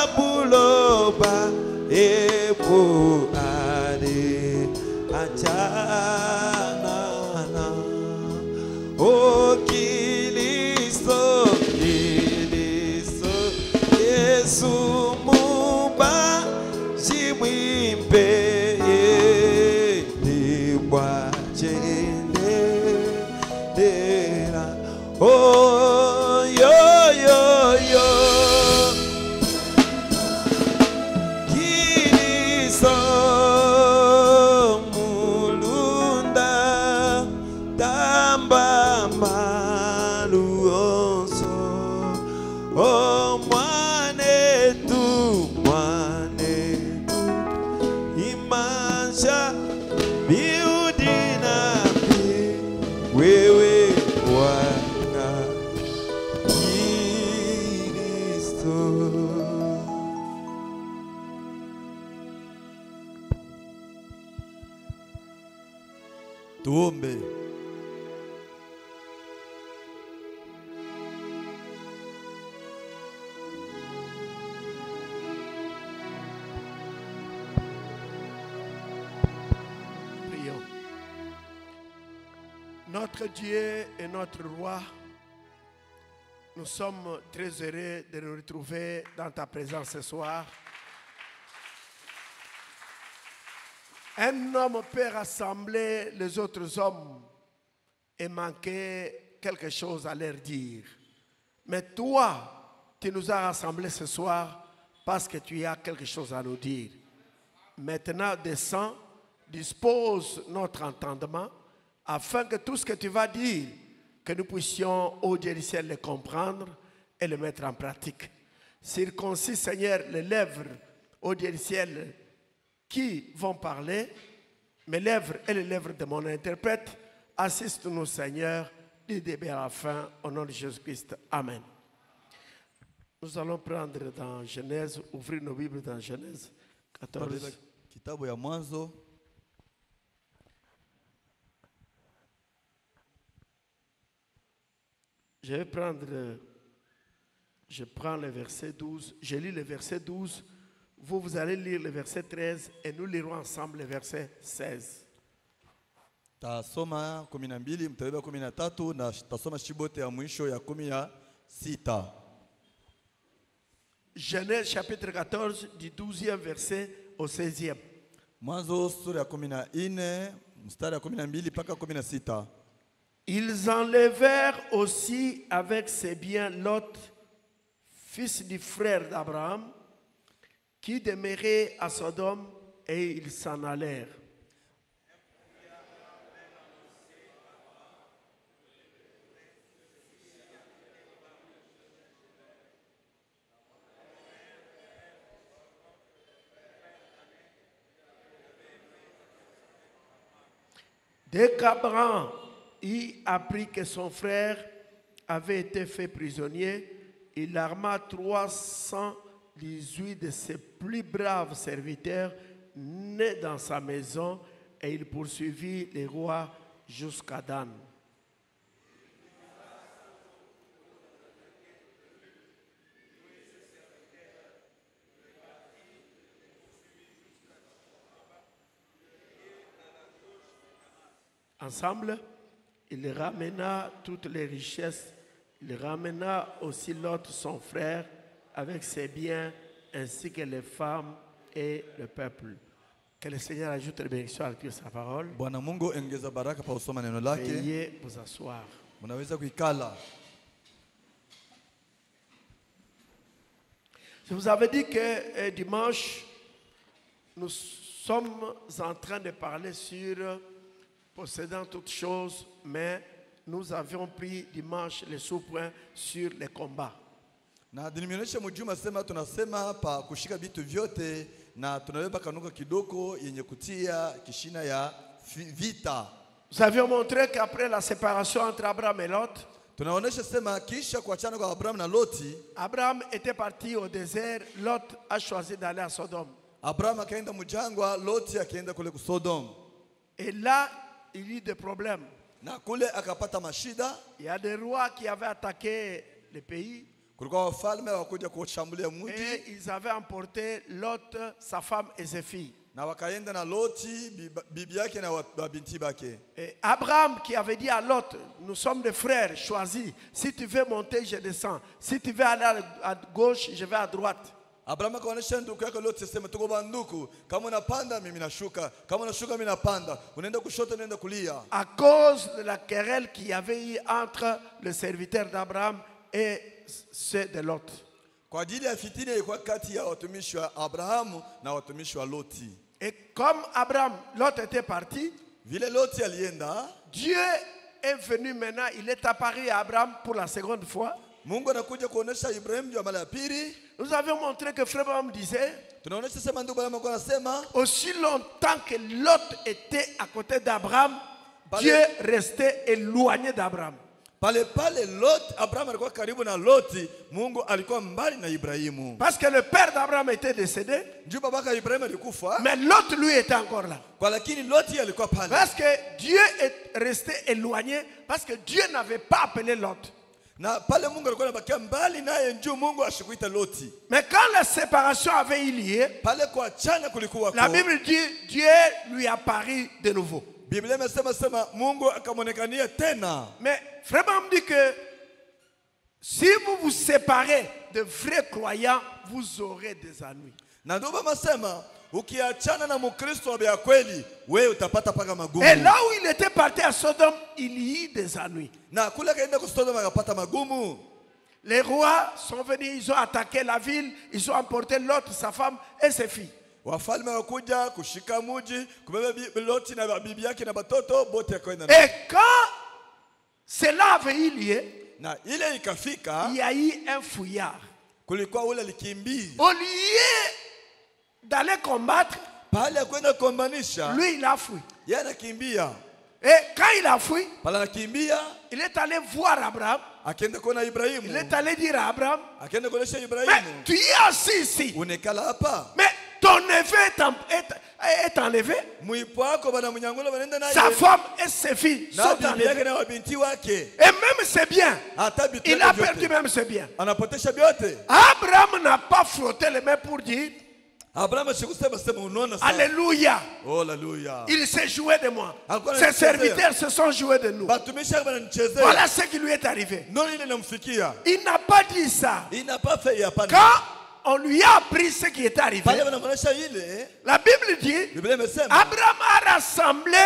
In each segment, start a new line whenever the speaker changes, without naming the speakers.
apabuloba epo ade achanana o Kilisto Yesu mumba jimwimpe libwa chendera oh yo yo yo Kilisto mulunda tamba maluonso oh mwanetu imansha biudina wewe Bwana Kristo.
Tuombe.
Prions. Notre Dieu et notre Roi, nous sommes très heureux de nous retrouver dans ta présence ce soir. Un homme peut rassembler les autres hommes et manquer quelque chose à leur dire. Mais toi, tu nous as rassemblés ce soir parce que tu as quelque chose à nous dire. Maintenant, descends, dispose notre entendement afin que tout ce que tu vas dire, que nous puissions, au Dieu du ciel, le comprendre et le mettre en pratique. Circoncis, Seigneur, les lèvres, au Dieu du ciel, qui vont parler, mes lèvres et les lèvres de mon interprète. Assiste-nous, Seigneur, du début à la fin, au nom de Jésus-Christ. Amen. Nous allons prendre dans Genèse, ouvrir nos Bibles dans Genèse 14.
Kitabu ya Mwanzo.
Je prends le verset 12, je lis le verset 12, vous allez lire le verset 13 et nous lirons ensemble le verset 16.
Tasoma 12, mtabeba 13 na tasoma shibote ya mwisho ya 16.
Genèse chapitre 14 du 12e verset au 16e.
Mwanzo sura ya 14 mstari ya 12 mpaka 16.
Ils enlevèrent aussi avec ses biens Lot, fils du frère d'Abraham, qui demeurait à Sodome, et ils s'en allèrent. Dès qu'Abraham y apprit que son frère avait été fait prisonnier, il arma 318 de ses plus braves serviteurs nés dans sa maison et il poursuivit les rois jusqu'à Dan. Ensemble, il ramena toutes les richesses, il ramena aussi Lot, son frère, avec ses biens, ainsi que les femmes et le peuple. Que le Seigneur ajoute les bénédictions à sa parole. Veuillez vous asseoir. Je vous avais dit que dimanche, nous sommes en train de parler sur possédant toutes choses, mais nous avions pris dimanche le sous-point sur les combats.
Na dinimionyesha mjuma sema tunasema hapa kushika vitu vyote na tunaweka kanuka kidogo yenye kutia kishina ya vita.
Nous avions montré qu'après la séparation entre Abraham et Lot,
tunaonesha sema kisha kuachana kwa Abraham na Loti,
Abraham était parti au désert, Lot a choisi d'aller à Sodome.
Abraham akaenda mjangwa, Loti akaenda kule ku Sodom.
Et là, il y a eu des problèmes.
Na kule akapata mashida.
Il y a des rois qui avaient attaqué le pays.
kulikuwa wafalme wakuja kushambulia mji
et ils avaient emporté Lot, sa femme et ses filles.
na wakaenda na Loti bibi yake na binti bake.
Et Abraham qui avait dit à Lot, nous sommes des frères choisis. Si tu veux monter, je descends. Si tu veux aller à gauche, je vais à droite.
Abraham akaonesha ndugu yake Loti, sema tuko banduku, kama unapanda mimi nashuka, kama unashuka mimi napanda, unaenda kushoto unaenda kulia.
À cause de la querelle qu'il y avait eu entre le serviteur d'Abraham et ceux de Lot.
Kwa ajili ya fitina ilikuwa kati ya watumishi wa Abrahamu na watumishi wa Loti.
Et comme Abraham, Lot était parti,
Vile Loti alienda,
Dieu est venu maintenant, il est apparu à Abraham pour la seconde fois.
Mungu anakuja kuonesha Ibrahim juu mara ya pili.
Nous avions montré que Frère Abraham disait,
Tunaonesha sema ndugu Abraham alikuwa anasema
aussi longtemps que Lot était à côté d'Abraham, Dieu restait éloigné d'Abraham.
pale Lot, Abraham alikuwa karibu na Loti, Mungu alikuwa mbali na Ibrahimu.
Parce que le père d'Abraham était décédé,
Juu babaka Ibrahim alikufa,
mais Lot lui était encore là.
kwa lakini Loti alikuwa pale.
Parce que Dieu est resté éloigné, parce que Dieu n'avait pas appelé Lot.
Na pale Mungu alikuwa anabakia mbali naye njoo Mungu ashikuita Loti.
Mais quand la séparation avait eu lieu,
Pale kwa chana kulikuwa
la Bible dit Dieu lui apparut de nouveau.
Biblia imesema Mungu akamonekania tena.
Mais vraiment me dit que si vous vous séparez de vrais croyants, vous aurez des ennuis.
Na ndio masema ukiachana na Mkristo wa kweli, wewe utapata paka magumu.
Et là où il était parti à Sodome, il y eut des ennuis.
Na kule kaenda kwa Sodoma akapata magumu.
Les rois sont venus, ils ont attaqué la ville, ils ont emporté Lot, sa femme et ses filles.
Wafalme wakuja kushika mji, kubeba Loti na bibi yake na batoto bote akaenda.
Et quand cela avait eu lieu,
Na ile ikafika,
il y a eu un fouillard.
kulikuwa ule likimbia.
Au lieu d'aller combattre,
Pale ya kwenda kombanisha,
lui il a fui.
yeye anakimbia.
Et quand il a fui,
Pale anakimbia,
il est allé voir Abraham.
akaenda kuona Ibrahimu.
Il est allé dire à Abraham,
Akaenda kuonesha
mais
Ibrahimu,
tu es assis ici.
unekala hapa.
Mais ton neveu est enlevé.
Mwipo wako bana mnyangula wanaenda naye.
Sa femme et ses filles
Na
sont
bibi yake
enlevées.
na wabinti wake.
Et même c'est bien.
Hata bitu
Il a
yake
perdu
vyote.
même ses biens.
Anapotesha vyote.
Abraham n'a pas frotté les mains pour dire
Abraham sikusema sema unaona sana.
Alléluia.
Oh haleluya.
Il s'est joué de moi.
Alikuwa
Ses
ananichezea.
serviteurs se sont joués de nous.
Batumishi wake wananichezea.
Voilà ce qui lui est arrivé.
Ndio ile namfikia.
Il n'a pas dit ça.
Ina pas fait hapana.
Quand on lui a appris ce qui est arrivé,
Pale wanamaanisha ile,
la Bible dit
Biblia imesema
Abraham a rassemblé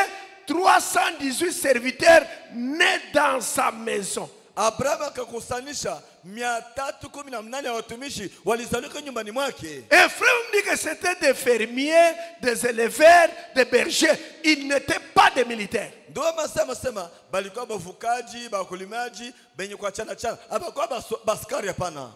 318 serviteurs nés dans sa maison.
Abraham akakusanisha 318 ya watumishi walizalika nyumbani mwake.
Et frère me dit que c'était des fermiers, des éleveurs, des bergers. Ils n'étaient pas des militaires.
Ndio sema balikuwa bavukaji, bakulimaji, benye kwa chana. Hapakuwa baskari hapana.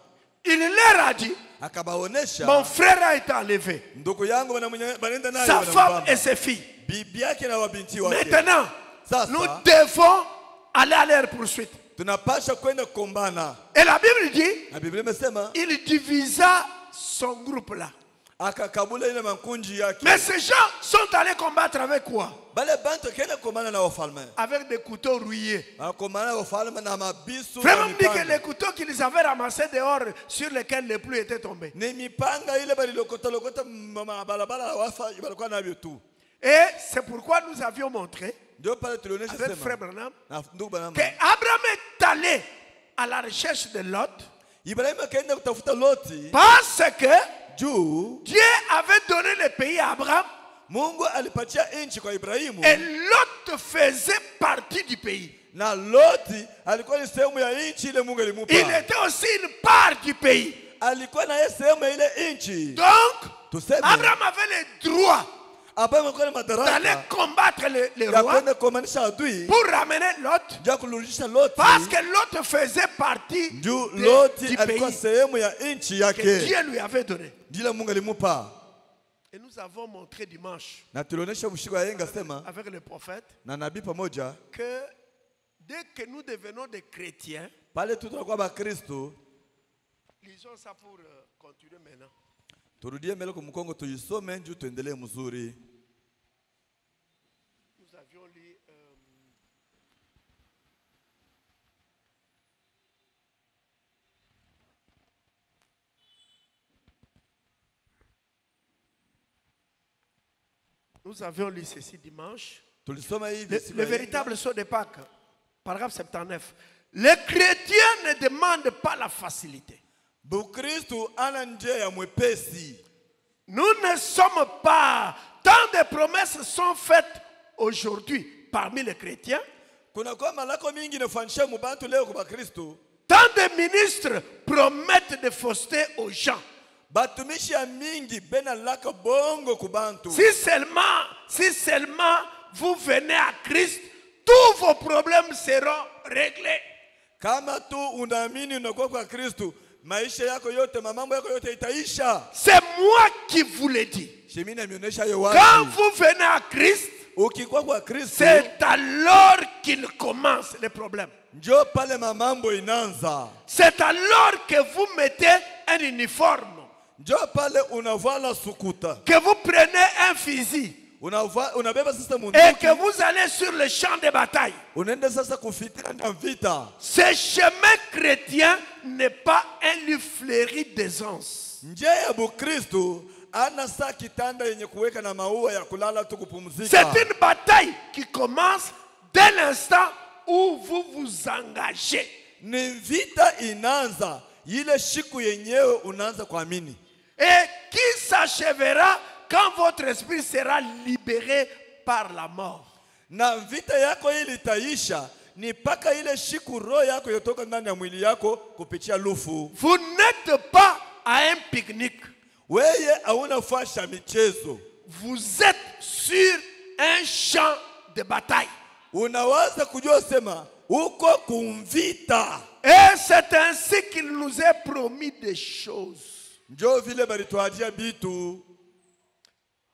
Il leur a dit,
Akabaonesha
mon frère a été enlevé.
ndugu yangu banaenda naye
Sa femme et ses filles.
bibi yake na wabinti wake.
Maintenant,
Sasa,
nous devons aller à leur poursuite.
tunapasha kwenda kukombana.
Et la Bible dit,
Na Biblia imesema
il divisa son groupe là.
akakabula ile makunji yake.
Mais ces gens sont allés combattre avec quoi?
Bale bantu kaenda kukombana na wafalme.
Avec des couteaux rouillés.
Akomana na wafalme na mabisu.
Frère
na
me dit que
mipanga.
les couteaux qu'ils avaient ramassés dehors sur lesquels les pluies étaient tombées.
Ni mipanga ile balilokota barabara wafa balikuwa navyo tu.
Et c'est pourquoi nous avions montré
Ndio pale tulionyesha
avec
sema.
Frère Branham
Na ndugu Branham.
que Abraham est allé à la recherche de Lot
Ibrahim akaenda kutafuta Loti.
parce que
Juu
Dieu avait donné le pays à Abraham
Mungu alipatia nchi kwa Ibrahimu.
et Lot faisait partie du pays.
Na Loti alikuwa ni sehemu ya nchi ile Mungu alimupa.
Il était aussi une part du pays.
Alikuwa na yeye sehemu ya ile nchi.
Donc,
Tuseme
Abraham avait le droit
hapa alikuwa na
d'aller
madaraka
combattre les
ya
rois
kwenda kumanisha adui
pour ramener Lot
ya kurudisha Loti.
parce que Lot faisait partie
Juu Loti
du
alikuwa
pays
sehemu ya nchi
que
yake.
Dieu lui avait donné.
Ndila Mungu alimupa.
Et nous avons montré dimanche
Na tulionyesha ushiko ya yenga sema
avec le prophète
na nabii pamoja
que dès que nous devenons des chrétiens,
pale tu tunakuwa Bakristo,
lisons ça pour continuer maintenant.
turudie mbele kwa Mkongo tuisome juu tuendelee mzuri.
Nous avions lu Nous avions lu ceci dimanche.
Tulisoma hivi
Le
siku ya
véritable saut de Pâques, paragraphe 79. Les chrétiens ne demandent pas la facilité.
Bukristo ana njia ya mwepesi.
Nous ne sommes pas, tant de promesses sont faites aujourd'hui parmi les chrétiens,
Kuna kwa malako mingi nafanisha mubantu leo kwa Kristo.
tant de ministres promettent de fausseté aux gens.
Batumishi ya mingi bena laka bongo kubantu.
Si seulement vous venez à Christ, tous vos problèmes seront réglés.
Kama tu unaamini unakuwa kwa Kristo, maisha yako yote, mamambo yako yote itaisha.
C'est moi qui vous le dis.
Shemina ameonyesha hiyo
Quand
wazi.
vous venez à Christ,
Ukikuwa kwa Kristo,
c'est alors qu'il commence les problèmes.
njoo pale mamambo inaanza.
C'est alors que vous mettez un uniforme,
Njoo pale unavala sukuta.
que vous prenez un fusil
Unabeba sasa
et
munduki.
que vous allez sur le champ de bataille.
Unaenda sasa kufitina na vita.
Ce chemin chrétien n'est pas un lieu fleuri d'aisance.
Njia ya Bukristo ana saa kitanda yenye kuweka na maua ya kulala tu kupumzika.
C'est une bataille qui commence dès l'instant où vous vous engagez.
Ni vita inaanza ile siku yenyewe unaanza kuamini.
Et qui s'achèvera quand votre esprit sera libéré par la mort.
Na vita yako ili itaisha ni paka ile siku roho yako yotoka ndani ya mwili yako kupitia lufu.
Vous n'êtes pas à un pique-nique.
Weye hauna fasha michezo.
Vous êtes sur un champ de bataille.
Unawaza kujua sema uko kumvita.
Et c'est ainsi qu'il nous est promis des choses.
Njoo vile balituajia bitu.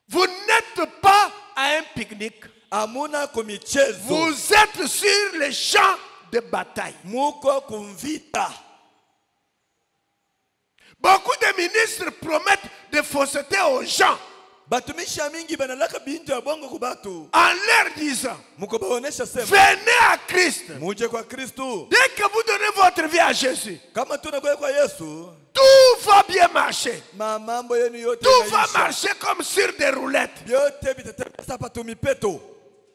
Vous n'êtes pas à un pique-nique.
Amuna kumichezo.
Vous êtes sur le champ de bataille.
Muko kumvita.
Beaucoup de ministres promettent de fausseté aux gens
Batumisha mingi banalaka bintu ya bongo kubatu.
en leur disant,
Muko baonesha sema
venez à Christ.
muje kwa Kristo.
Dès que vous donnez votre vie à Jésus,
Kama tunakwenda kwa Yesu,
tout va bien marcher.
mambo yenu yote
Tout va
yanaisha.
marcher comme sur des roulettes.
Yote vitatembea pa tumipeto.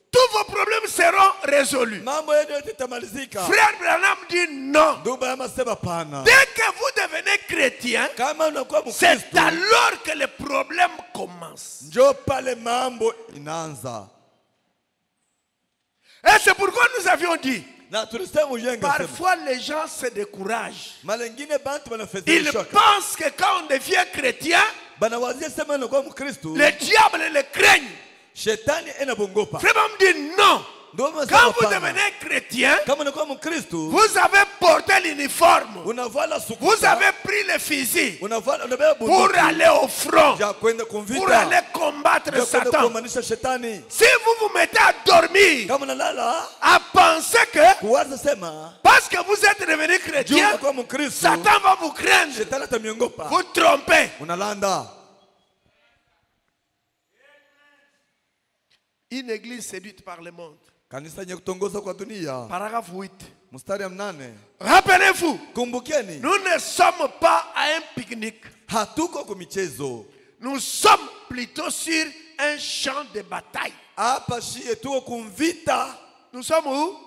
Tous vos problèmes seront résolus.
Mambo yenu yote itamalizika.
Frère Branham dit non.
Nduba yamasema pana.
Dès que vous devenez chrétien,
Kama unakuwa
c'est
Mkristo,
alors que les problèmes commencent.
njoo pale mambo inaanza.
Et c'est pourquoi nous avions dit,
Na tulisema ujenga sema.
parfois les gens se découragent.
Malengine bantu
Ils
banafezesha.
pensent que quand on devient chrétien,
Banawazia sema unakuwa Mkristo.
le diable le craigne.
Shetani enabongopa.
Frère Branham dit non.
Ndio
Quand
masema
vous
pana.
devenez chrétien,
Kama unakuwa Mkristo,
vous avez porté l'uniforme.
unavala sukuta.
Vous avez pris le fusil
unabeba
pour
bunduki.
aller au front,
Ya kwenda
pour
kumvita.
aller combattre
Ya kwenda
Satan.
kumanisha shetani.
Si vous vous mettez à dormir,
Kama unalala,
à penser que
kuwaza sema,
parce que vous êtes devenu
juu
chrétien,
unakuwa Mkristo,
Satan va vous craindre,
shetani atamiongopa.
vous tromper.
Unalanda.
Une église séduite par le monde.
Kanisa yenye kutongoza kwa dunia.
Paragraphe 8.
Mstari ya 8.
Rappelez-vous,
Kumbukeni,
nous ne sommes pas à un pique-nique.
hatuko kwa michezo.
Nous sommes plutôt sur un champ de bataille.
Hapa shie tuko kumvita.
Nous sommes où?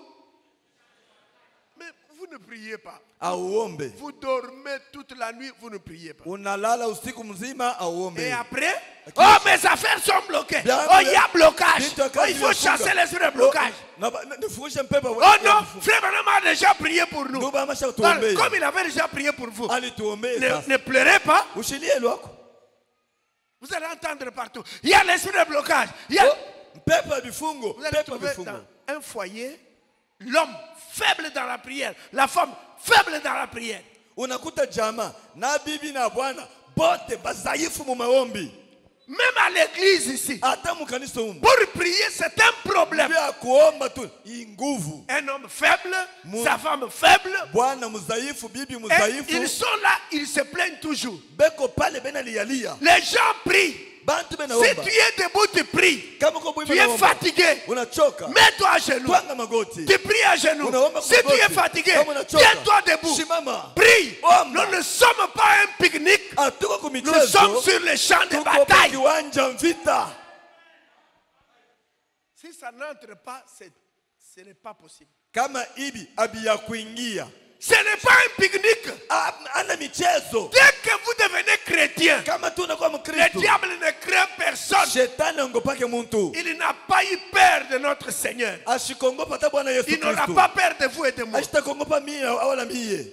Mais vous ne priez pas.
Auombe.
Vous dormez toute la nuit, vous ne priez pas.
Unalala usiku mzima auombe.
Et après, oh, mes affaires sont bloquées.
Bien,
Oh, il y a blocage.
Vite,
Oh, il faut
vite,
chasser
vite.
l'esprit de blocage.
Nifungushe mpepo.
Oh non, frère Branham a déjà prié pour nous.
Nduba amasha
Alors,
tuombe.
comme il avait déjà prié pour vous,
Alituombe sasa.
ne pleurez pas.
Ushilie lwako.
Vous allez entendre partout. Il y a l'esprit de blocage. Il y a...
Mpepo ya vifungo.
Vous allez
Mpepo ya
trouver
vifungo.
dans un foyer l'homme faible dans la prière, la femme faible dans la prière.
Unakuta jamaa na bibi na bwana bote bazaifu mu maombi.
Même à l'église ici,
Hata mu kanisa humu.
pour prier, c'est un problème.
Bila kuomba tu hii nguvu.
Un homme faible, sa femme faible,
Bwana mzaifu, bibi
et
mzaifu.
ils sont là, ils se plaignent toujours.
Beko pale bena lialia.
Les gens prient.
Bantu bena
Si
omba.
tu es debout, tu pries.
Kama uko
Tu es fatigué.
unachoka.
Mets-toi à genoux.
Twanga magoti.
Tu pries à genoux.
Unaomba
Si tu
magoti.
es fatigué,
Kama unachoka.
tiens-toi debout.
Shimama.
Prie.
Omba.
Nous ne sommes pas un pique-nique.
Hatuko
Nous
kumichezo.
sommes sur le champ de
Tuko kwa
bataille.
kiwanja vita.
Si ça n'entre pas, ce n'est pas possible.
Kama ibi abiya kuingia.
Ce n'est pas un pique-nique.
Ana michezo.
Dès que vous devenez chrétien,
Kama tu unakuwa
le
Mkristo,
diable ne craint personne.
shetani angopake muntu.
Il n'a pas eu peur de notre Seigneur.
Ashikongopa hata Bwana Yesu
Il n'aura
Kristo.
pas peur de vous et de moi.
Ashitakongopa mie wala mie.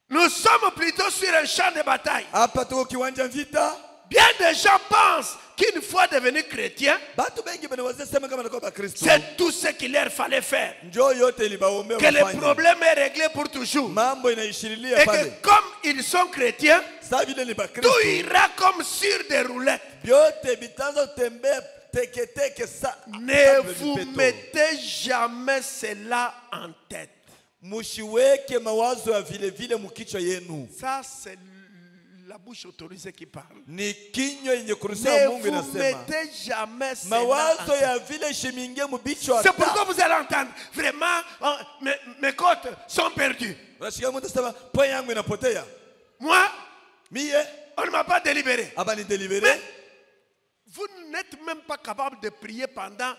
Nous sommes plutôt sur un champ de bataille.
Hapa tuko kiwanja vita.
Bien des gens pensent qu'une fois devenus chrétiens,
Batu bengi banaweza sema kama nakuwa Bakristo.
c'est tout ce qu'il leur fallait faire.
Njoo yote ilibaombea
Que le
wafanye.
problème est réglé pour toujours.
Mambo inaishililia
Et
pale.
que comme ils sont chrétiens,
Sasa vile ni Bakristo.
tout ira comme sur des roulettes.
Vyote vitaanza kutembea teke teke sa.
Ne
Table
vous
vipeto.
mettez jamais cela en tête.
Mushiweke mawazo ya vile vile mukichwa yenu.
Ça, c'est la bouche autorisée qui parle.
Ni kinywa yenye kuruhusiwa
Ne
Mungu
vous
inasema.
mettez jamais cela en
Mawazo
tête.
ya vile shimingie mubichwa.
C'est pourquoi vous allez entendre, vraiment, oh, mes côtes sont perdues.
Unashikia mtu sema point yangu inapotea.
Moi,
Mie
on ne m'a pas délibéré.
aba ni délibéré.
Mais vous n'êtes même pas capable de prier pendant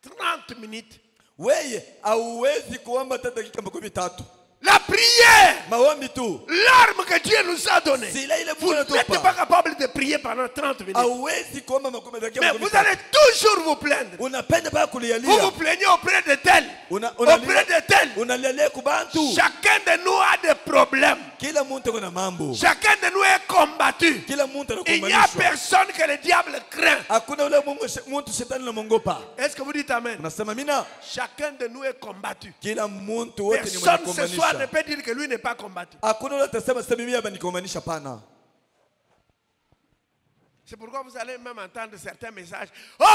30 minutes.
Weye hauwezi kuomba hata dakika 13.
La prière,
Maombi tu.
l'arme que Dieu nous a donnée.
Sila ile
Vous
Mungu
n'êtes pas
anatupa.
capable de prier pendant 30 minutes.
Hauwezi kuomba dakika
Mais vous
13.
allez toujours vous plaindre.
Unapenda baya
Vous
kulialia.
vous plaignez auprès de tel, auprès de tel.
Unalialia kubantu.
Chacun de nous a des problèmes.
Kila muntu kuna mambo.
Chacun de nous est combattu.
Kila muntu
Il n'y a
anakumanishwa.
personne que le diable craint.
Hakuna ule muntu shetani anamongopa.
Est-ce que vous dites amen?
Unasema mina.
Chacun de nous est combattu.
Kila muntu wote ni mwenye
Personne ce soir ne
kumanisha.
peut dire que lui n'est pas combattu.
Hakuna ule atasema sasa mimi hapa nikumanisha pana.
C'est pourquoi vous allez même entendre certains messages. Oh!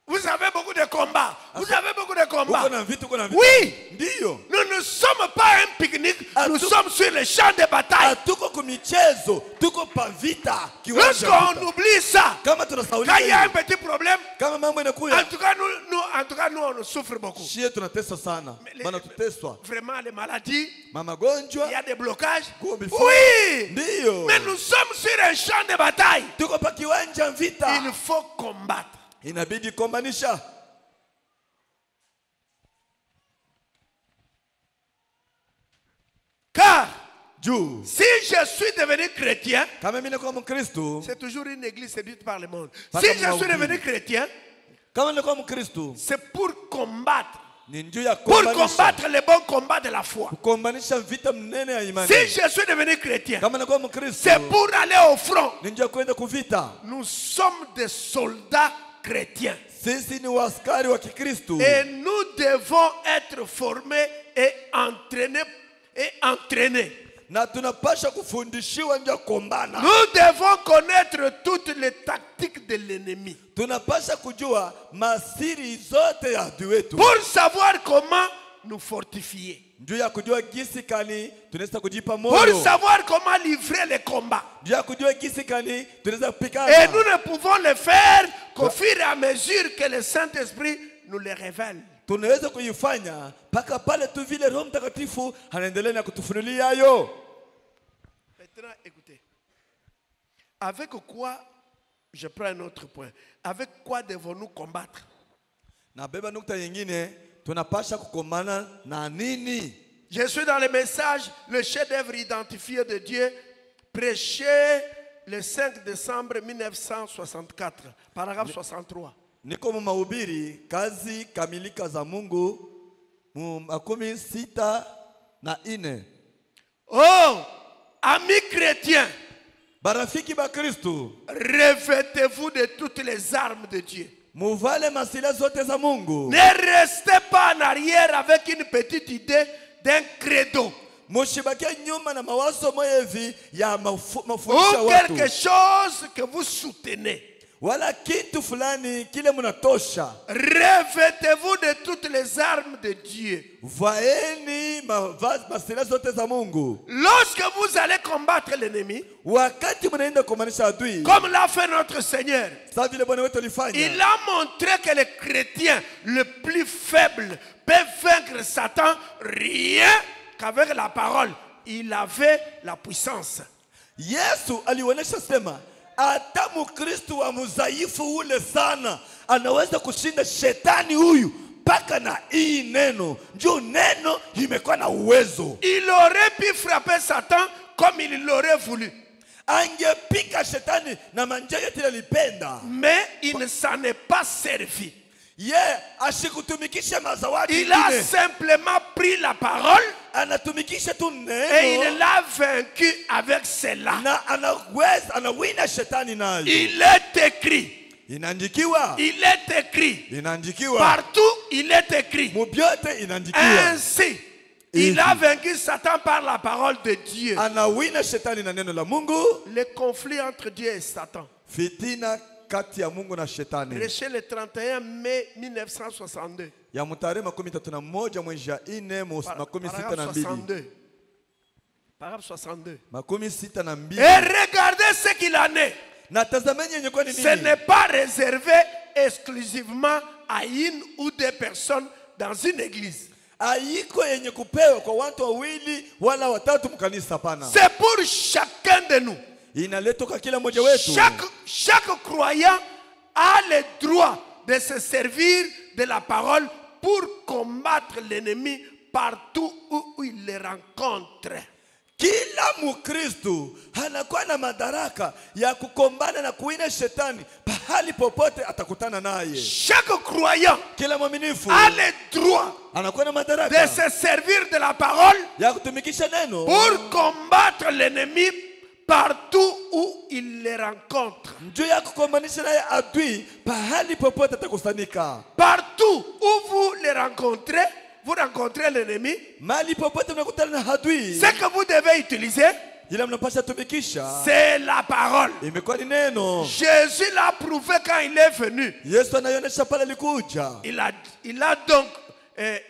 Vous avez beaucoup de combats. Vous avez beaucoup de combats.
Uko na vitu, uko na vitu.
Oui!
Ndiyo.
Nous ne sommes pas un pique-nique. Nous sommes sur le champ de bataille.
Hatuko kumichezo, tuko pa vita. Kiwanja
Lorsqu'on
vita.
oublie ça,
Kama
quand
tunasaulika
il y a un
hiyo,
petit problème,
kama mambo
en
inakuya,
tout cas, nous, on souffre beaucoup.
shie tunateswa sana.
Les-
Maana tuteswa.
Vraiment, les maladies,
Magonjwa,
il y a des blocages.
Go before.
Oui!
ndiyo.
Mais nous sommes sur un champ de bataille.
Tuko pa kiwanja vita.
Il faut combattre.
Inabidi kombanisha.
Car
Juu.
si je suis devenu chrétien,
Kama mimi nakuwa Mkristo,
c'est toujours une église séduite par le monde.
Pas
Si
comme
je suis
Mahubiri.
devenu chrétien,
kama nakuwa Mkristo,
c'est pour combattre.
ni njuu ya
Pour
kombanisha.
combattre le bon combat de la foi.
Kombanisha vita mnene ya imani.
Si je suis devenu chrétien,
Kama nakuwa Mkristo,
c'est pour aller au front.
ni njuu ya kwenda kuvita.
Nous sommes des soldats chrétiens.
Sisi ni waskari wa Kikristo.
Et nous devons être formés et entraînés.
Na tunapasha kufundishiwa njia kombana.
Nous devons connaître toutes les tactiques de l'ennemi
Tunapasha kujua masiri zote ya adui wetu.
pour savoir comment nous fortifier,
Njuu ya kujua gisi kani tunaweza kujipa
pour
moyo.
savoir comment livrer les combats.
Njuu ya kujua gisi kani tunaweza
Et
kupigana.
nous ne pouvons le faire qu'au fur et à mesure que le Saint-Esprit nous le révèle.
Tunaweza kuifanya mpaka pale tu vile Roho Mtakatifu anaendelea na kutufunulia hayo.
Maintenant, écoutez. Avec quoi, je prends un autre point. Avec quoi devons-nous combattre?
Na beba nukta nyingine, tunapasha kukomana na nini?
Je suis dans le message, le chef-d'œuvre identifié de Dieu, prêché le 5 décembre 1964, paragraphe 63.
Niko mu mahubiri kazi kamilika za Mungu mu 64.
Oh, amis chrétiens,
Barafiki ba Kristo,
revêtez-vous de toutes les armes de Dieu.
muvale masila zote za Mungu.
Ne restez pas en arrière avec une petite idée d'un credo
Mushibakia nyuma na mawazo moya hivi ya
ou
mafundisho ya
quelque
watu.
chose que vous soutenez.
Wala kitu fulani kile munatosha.
Revêtez-vous de toutes les armes de Dieu.
Vaeni masila zote za Mungu.
Lorsque vous allez combattre l'ennemi,
Wakati munaenda kumanisha adui,
comme l'a fait notre Seigneur,
sa vile Bwana wetu alifanya.
il a montré que le chrétien le plus faible peut vaincre Satan rien qu'avec la parole. Il avait la puissance.
Yesu alionyesha sema hata mkristo wa mzaifu ule sana anaweza kushinda shetani huyu mpaka na hii neno. Ndio neno imekuwa na uwezo.
Il aurait pu frapper Satan comme il l'aurait voulu.
Angepika shetani na manja yote alipenda.
Mais il ne s'en est pas servi.
Ashikutumikisha mazawadi.
Il a simplement pris la parole
anatumikisha tu neno.
et il l'a vaincu avec cela.
Na anawina shetani nayo.
Il est écrit.
Inandikiwa.
Il est écrit.
Inandikiwa.
Partout il est écrit.
Mubyote inandikiwa.
Ainsi, il a vaincu Satan par la parole de Dieu.
Anawina shetani na neno la Mungu.
Le conflit entre Dieu et Satan.
Fitina kati ya Mungu na shetani.
Prêché le 31 mai 1962.
Ya mutare 31 mwezi ya 4 makumi sita na mbili.
Paragraphe 62.
Makumi sita na mbili.
Et regardez ce qu'il en est.
Ce
n'est pas réservé exclusivement à une ou deux personnes dans une église. C'est pour chacun de nous. Chaque croyant a le droit de se servir de la parole pour combattre l'ennemi partout où il le rencontre.
Kila mukristo anakuwa na madaraka ya kukombana na kuina shetani pahali popote atakutana naye.
Chaque croyant
kila mwaminifu
a le droit
anakuwa na madaraka
de se servir de la parole
ya kutumikisha neno
pour combattre l'ennemi partout où il le rencontre.
Njoo ya kukombanisha naye adui pahali popote atakusanika.
Partout où vous le rencontrez, vous rencontrez l'ennemi. Ce que vous devez utiliser, c'est la parole. Jésus l'a prouvé quand il est venu. Il a donc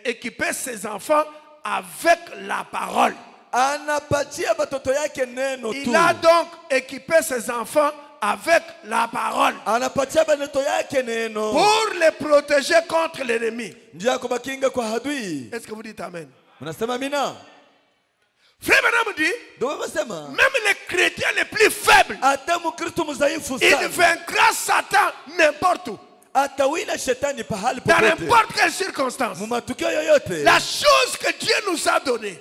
équipé ses enfants avec la parole. Il a donc équipé ses enfants avec la parole pour les protéger contre l'ennemi. Est-ce que vous dites amen? Frère Branham dit, même les chrétiens les plus faibles, il vaincra Satan n'importe où. Dans n'importe quelle circonstance. La chose que Dieu nous a donnée,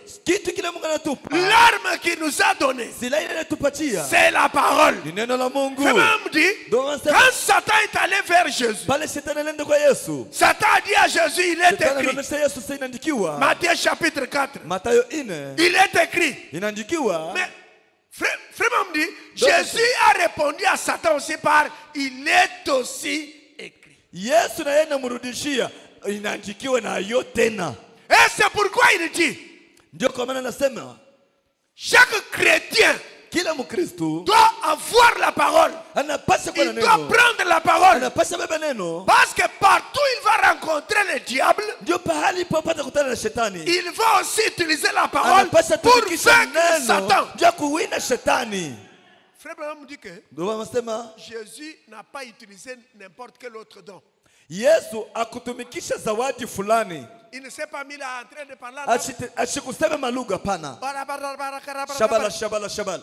l'arme qu'il nous a donnée, c'est la parole. Frère dit, quand Satan est allé vers Jésus, Satan a dit à Jésus, il est écrit, Matthieu chapitre 4, il est écrit. Mais frère dit, Jésus a répondu à Satan aussi par, il est aussi écrit. Et c'est pourquoi il dit, chaque chrétien doit avoir la parole. Il doit prendre la parole. Parce que partout il va rencontrer le diable, il va aussi utiliser la parole pour vaincre Satan. Frère Branham dit que Jésus n'a pas utilisé n'importe quel autre don. Il ne s'est pas mis là en train de parler.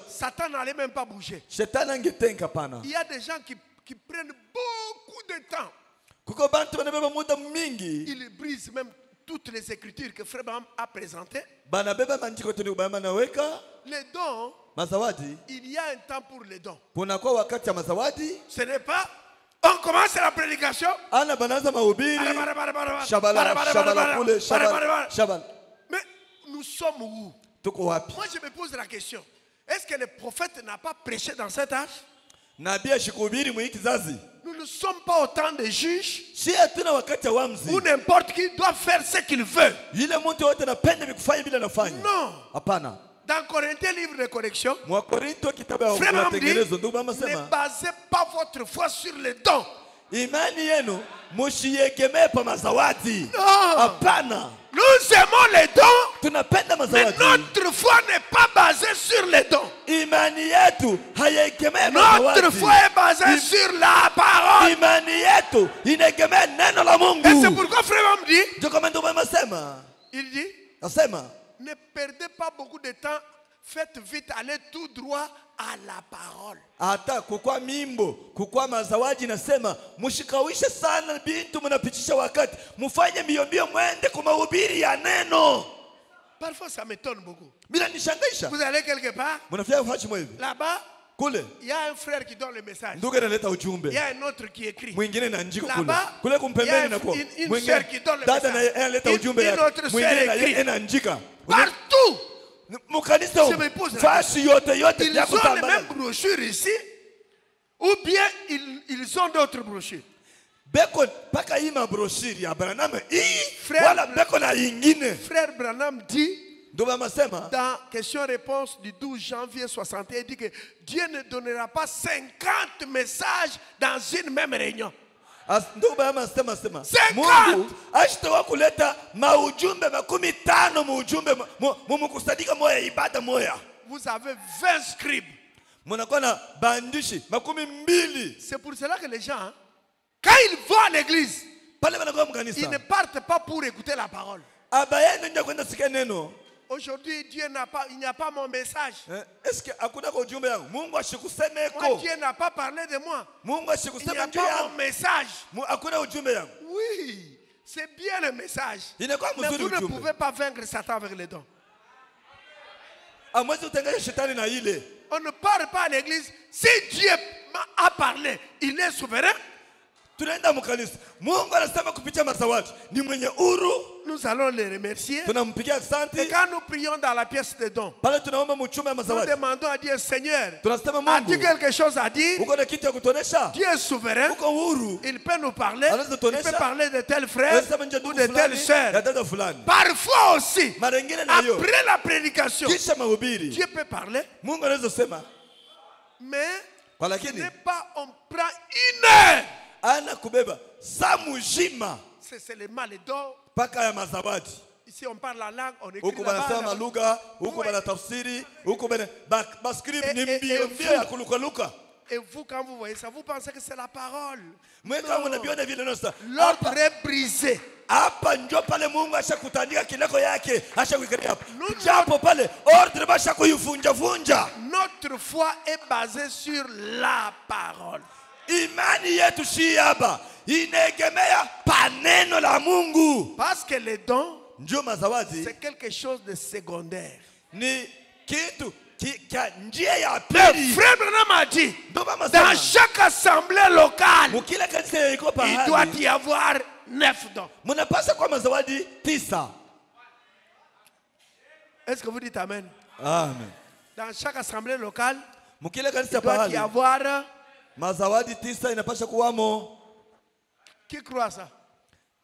Satan n'allait même pas bouger. Il y a des gens qui prennent beaucoup de temps. Ils brisent même toutes les écritures que Frère Branham a présentées. Les dons, il y a un temps pour les dons. Ce n'est pas, on commence la prédication. Mais nous sommes où? Moi je me pose la question. Est-ce que le prophète n'a pas prêché dans cet âge? Nous ne sommes pas autant de juges où n'importe qui doit faire ce qu'il veut. Non. Dans Corinthiens, livre de correction, Frère Branham dit, ne basez pas votre foi sur les dons. Non. Nous aimons les dons, mais notre foi n'est pas basée sur les dons. Notre foi est basée sur la parole. Et c'est pourquoi Frère Branham dit, il dit, ne perdez pas beaucoup de temps, faites vite, allez tout droit à la parole.
hata kukwa mimbo kukwa mazawaji nasema mshikawishe sana bintu mnapitisha wakati mfanye mbio mwende kwa mahubiri ya neno.
Parfois ça m'étonne beaucoup.
Bila nishangaisha.
Vous allez quelque part,
Mnafanya fachi mwa hivi.
là-bas,
Kule
il y a un frère qui donne le message.
ndugu analeta
Il
ujumbe.
y a un autre qui écrit.
Mwingine na njiko kule.
Là-bas,
Kule kumpembeni na kwa.
une sœur qui donne le
dada na
message.
analeta ujumbe
Une autre
yake.
sœur
Mwingine na
écrit.
yeye anaandika.
Partout,
Mkanisa
Je me pose la
fashi yote
ils
ya
ont les
kutambana.
mêmes brochures ici, ou bien ils ont d'autres brochures.
Beko paka hii mabroshiri ya Branham hii
Frère-
wala beko na ingine.
Frère Branham dit,
Ndio masema
dans question-réponse du 12 janvier 61, il dit que Dieu ne donnera pas 50 messages dans une même réunion.
ndugu baba sema
50!
Mungu ashitoka kuleta maujumbe 15 muujumbe mumukusanyika moya ibada moya.
Vous avez 20 scribes.
Munakuwa na bandishi 12.
C'est pour cela que les gens, hein, quand ils vont à l'église,
Pale banakuwa
ils
mkanisa.
ne partent pas pour écouter la parole.
Abayende nje kwenda sikia neno.
Aujourd'hui, il n'y a pas mon message.
Est-ce que hakuna kwa ujumbe yangu? Mungu
Moi,
ashikusemeko.
Dieu n'a pas parlé de moi.
Mungu
Il n'y
ashikusema
a
njoo
pas mon
yangu.
message.
Hakuna ujumbe yangu.
Oui, c'est bien le message.
Inakuwa
Mais
mzuri
vous ne
ujumbe.
pouvez pas vaincre Satan avec les dons.
Amwezi utenganisha shetani na ile.
On ne parle pas à l'église. Si Dieu a parlé, il est souverain.
Tunaenda mkanisa. Mungu anasema kupitia masawati. Ni mwenye huru.
Nous allons les remercier.
Tunampigia
Et
asante.
quand nous prions dans la pièce de dons,
Pale tunaomba mchume ya
nous
masawati.
demandons à Dieu, Seigneur,
Tunasema
as-tu
Mungu.
quelque chose à dire?
Uko na kitu ya kutonesha?
Dieu est souverain.
Uko huru.
Il peut nous parler.
Alors,
Il
tuonesha.
peut parler de tel frère
Unasema nje
ou
ndugu
de telle
fulani,
sœur.
ya dada fulani.
Parfois aussi,
Mara nyingine na hiyo.
après la prédication,
Kisha mahubiri.
Dieu peut parler,
Mungu anaweza sema.
mais
Kwa
ce
lakini
n'est pas on prend une heure.
ana kubeba saa mzima
C'est seulement les dons.
paka ya mazawadi.
Ici, on parle la langue, on écrit
Huku
là-bas,
banasema
là-bas.
lugha, huku
Ouais.
banatafsiri, huku bana script ni
Et
mbio
vous-
mbio ya kulukaluka.
Et vous, quand vous voyez ça, vous pensez que c'est la parole.
Mwe kama unaviona vile nosa.
L'ordre est brisé.
Hapa njo pale Mungu ashakutandika kileko yake, ashakuikalia hapa.
Nous-
Japo pale ordre basha kuivunja vunja.
Notre foi est basée sur la parole.
Imani yetu si hapa inaegemea paneno la Mungu.
Parce que les dons,
Ndio mazawadi
c'est quelque chose de secondaire.
ni kitu kia njia ya
Le
pili.
frère Branham a dit,
Ndio mama
dans
sana.
chaque assemblée locale,
Mukila kanisa iko
il doit
pahali.
y avoir 9 dons.
Munapasa kwa mazawadi 9.
Est-ce que vous dites Amen?
Amen.
Dans chaque assemblée locale,
Mukila kanisa
il doit y
pahali.
avoir...
Mazawadi 9 inapasha kuwamo.
Qui croit ça?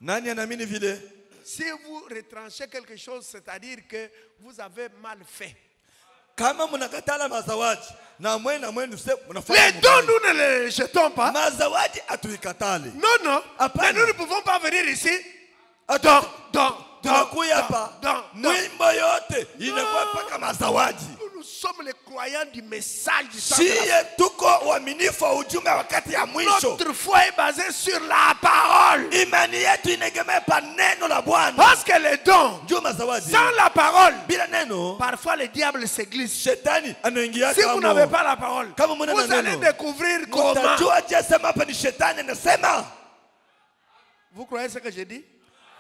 Nani anaamini vile?
Si vous retranchez quelque chose, c'est-à-dire que vous avez mal fait.
Kama mnakatala mazawadi na mwena mwenu
Les
mnafanya
dons, nous ne les jetons pas.
mazawadi atuikatali.
Non, non.
Apana.
Mais nous ne pouvons pas venir ici.
Don
Don,
tunakuya hapa
don.
mwimbo yote inakuwa mpaka mazawadi.
Nous sommes les croyants du message du sang de la
Siye tuko waaminifu wa ujumbe wakati ya mwisho.
Notre foi est basée sur la parole.
Imani yetu inaegemea pa neno la Bwana.
Parce que les dons,
Ndio mazawadi.
sans la parole,
Bila neno
parfois le diable se glisse.
shetani anaingia
Si vous
kama.
n'avez pas la parole,
Kama muna
vous
na
allez
neno.
découvrir comment.
Mtajua je sema hapa ni shetani anasema.
Vous croyez ce que je dis?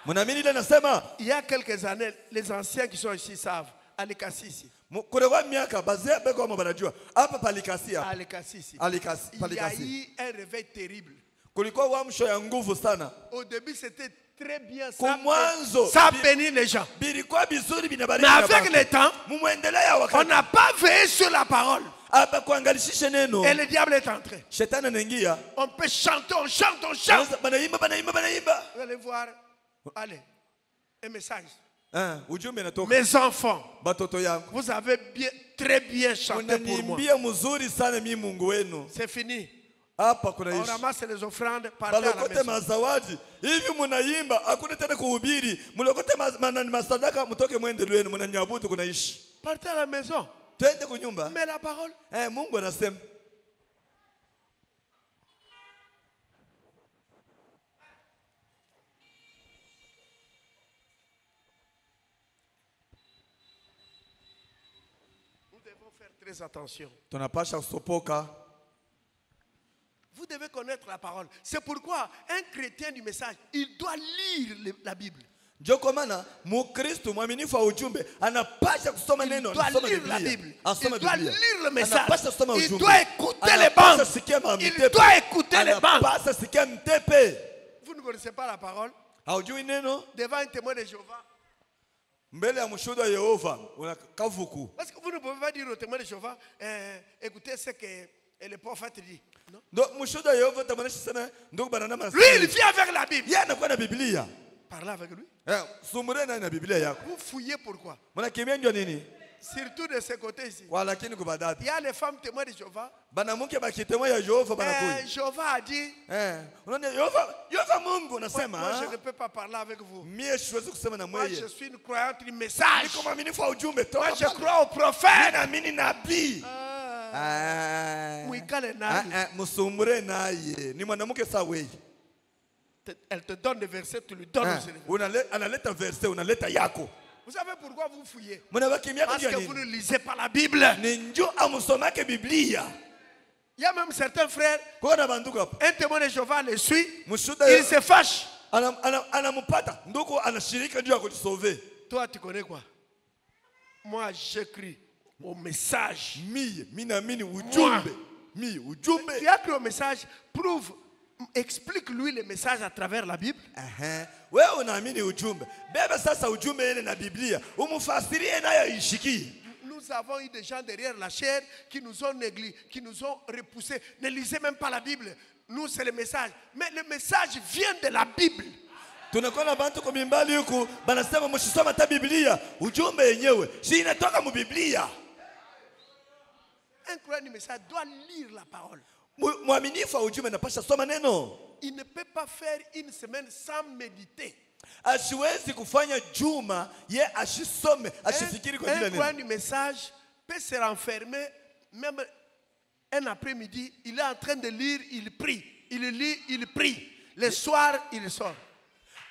Mnaamini ile anasema?
Il y a quelques années, les anciens qui sont ici savent. Alikasisi.
Kuna miaka bazee beko wa banajua. Hapa palikasia.
Alikasisi.
Alikasi,
Il y a
palikasi.
eu un réveil terrible.
Kulikuwa uamsho ya nguvu sana.
Au début, c'était très bien.
Kumwanzo.
Ça bénit les gens.
Bilikuwa bizuri
Mais
binabariki.
avec le temps,
Mumuendelea
on
wakati.
n'a pas veillé sur la parole.
Hapa kuangalishishe neno.
Et le diable est entré.
Shetani anaingia.
On peut chanter, on chante, on chante.
Banaimba.
Vous allez voir. Allez, un message.
Ujumbe natoka.
Mes enfants,
Batoto yangu.
vous avez très bien chanté pour moi.
Unaniimbia mzuri sana mimi Mungu wenu.
C'est fini.
Hapa
On
kunaishi.
ramasse les offrandes, partez à la
Balokote
maison.
mazawadi. Hivi munaimba, hakuna tena kuhubiri. Mlokote masadaka mtoke mwende lwenu, mnanyabudu kunaishi.
Partez à la maison.
Twende kunyumba.
Mais la parole.
Mungu anasema.
Nous devons faire très attention.
tunapasha kusopoka.
Vous devez connaître la parole. C'est pourquoi un chrétien du message, il doit lire la Bible.
Ndio kwa maana Mkristo mwaminifu wa ujumbe anapasha kusoma
Il
neno,
doit
anasoma
lire la
Biblia.
Bible.
Asoma
Il doit
Biblia.
lire le message.
Anapasha kusoma
Il
ujumbe.
doit écouter les
Anapasha
bandes.
sikia
Il
mtepe.
doit écouter les bandes.
Anapasha sikia mtepe.
Vous ne connaissez pas la parole?
Haujui neno?
Devant un témoin de Jéhovah.
Mbele ya mshuhuda wa Yehova unakavuku.
Parce que vous ne pouvez pas dire au témoin de Jéhovah, écoutez ce que le prophète dit. Non?
Ndo mshuhuda wa Yehova tamaanisha sana ndugu banana
Lui, il vient avec la Bible.
yeye anakuwa na Biblia.
Parlez avec lui.
Sumure na Biblia yako.
Vous fouillez pourquoi?
Mnakimbia ndio nini?
Surtout de ce côté ici.
Kwa lakini kubadati.
Il y a les femmes témoins de Jéhovah.
Banamuke bakitemo ya Yehova banakuja.
Jéhovah a dit,
Unaona Yehova Mungu unasema,
moi je ne peux pas parler avec vous.
mie siwezi kusema na
Moi
mweye.
je suis une croyante du message.
Niko mwaminifu wa ujumbe
Moi
toka.
je crois au prophète.
Naamini nabii.
Mwikale naye.
Musumure naye. Ni mwanamke sawa wewe.
Elle te donne des versets, tu lui donnes aussi.
Analeta verset, unaleta yako.
Vous savez pourquoi vous fouillez?
Mnabakimia
Parce
kujua
que vous
nini?
ne lisez pas la Bible.
Ni njoo amusomake Biblia.
Il y a même certains frères,
Kwa na banduku hapa.
un témoin de Jéhovah les suit,
Mshuhuda
il se fâche.
anampata. Ndugu anashirika juu ya kutusauver.
Toi, tu connais quoi? Moi, j'écris au message.
Mimi naamini ujumbe. Mimi ujumbe.
Tu as écrit au message, prouve, explique-lui le message à travers la Bible.
Wewe unaamini ujumbe. Beba sasa ujumbe ile na Biblia. Umufasirie nayo ishikie.
Nous avons eu des gens derrière la chair qui nous ont négligés, qui nous ont repoussés. Ne lisez même pas la Bible. Nous, c'est le message. Mais le message vient de la Bible.
Tunakuwa na bantu kwa mimbali huku banasema mshisoma hata Biblia. Ujumbe yenyewe si inatoka mu Biblia.
Un croyant du message doit lire la parole.
Mwaminifu wa ujumbe anapasha soma neno.
Il ne peut pas faire une semaine sans méditer.
Asiwezi kufanya juma ye ashisome ashifikiri kwa
Un
jina
croyant
neno.
du message peut se renfermer même un après-midi. Il est en train de lire, il prie. Il lit, il prie. Le soir, il sort.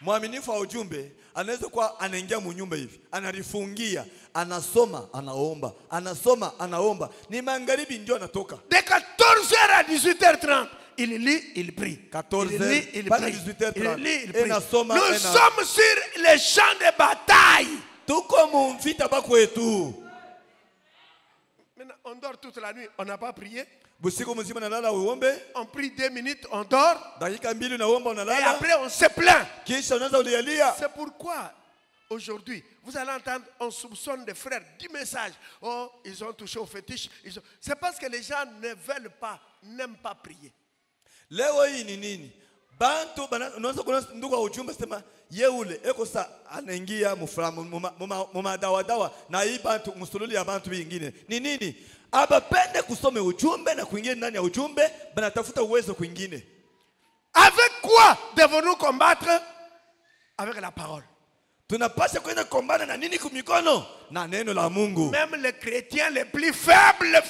Mwaminifu wa ujumbe anaweza kuwa anaingia munyumba hivi, anarifungia, anasoma, anaomba, anasoma, anaomba. Ni magharibi ndio anatoka.
De 14h à 18h30, il lit, il prie.
14h,
il lit, il
pas
prie.
18h30.
Il lit, il prie.
Enasoma,
Nous sommes sur les champs de bataille.
Tuko mumvita bakwetu.
Maintenant, on dort toute la nuit, on n'a pas prié.
Busiku mzima nalala uombe.
On prie 2 minutes, on dort.
Dakika mbili unaomba
Et
unalala.
après, on se plaint.
Kisha unaanza ulialia.
C'est pourquoi, aujourd'hui, vous allez entendre, on soupçonne des frères du message. Oh, ils ont touché au fétiche. C'est parce que les gens ne veulent pas, n'aiment pas prier.
Leo hii ni nini? Bantu unaweza kuna ndugu wa ujumbe sema yeule eko sa anaingia mumadawa na hii bantu musululi ya bantu vingine. Ni nini? Abapende kusome ujumbe na kuingia ndani ya ujumbe banatafuta uwezo kwingine.
Avec quoi devons-nous combattre? Avec la parole.
Tunapaswa kwenda kombana na nini kumikono? Na neno la Mungu.
Même les chrétiens les plus faibles.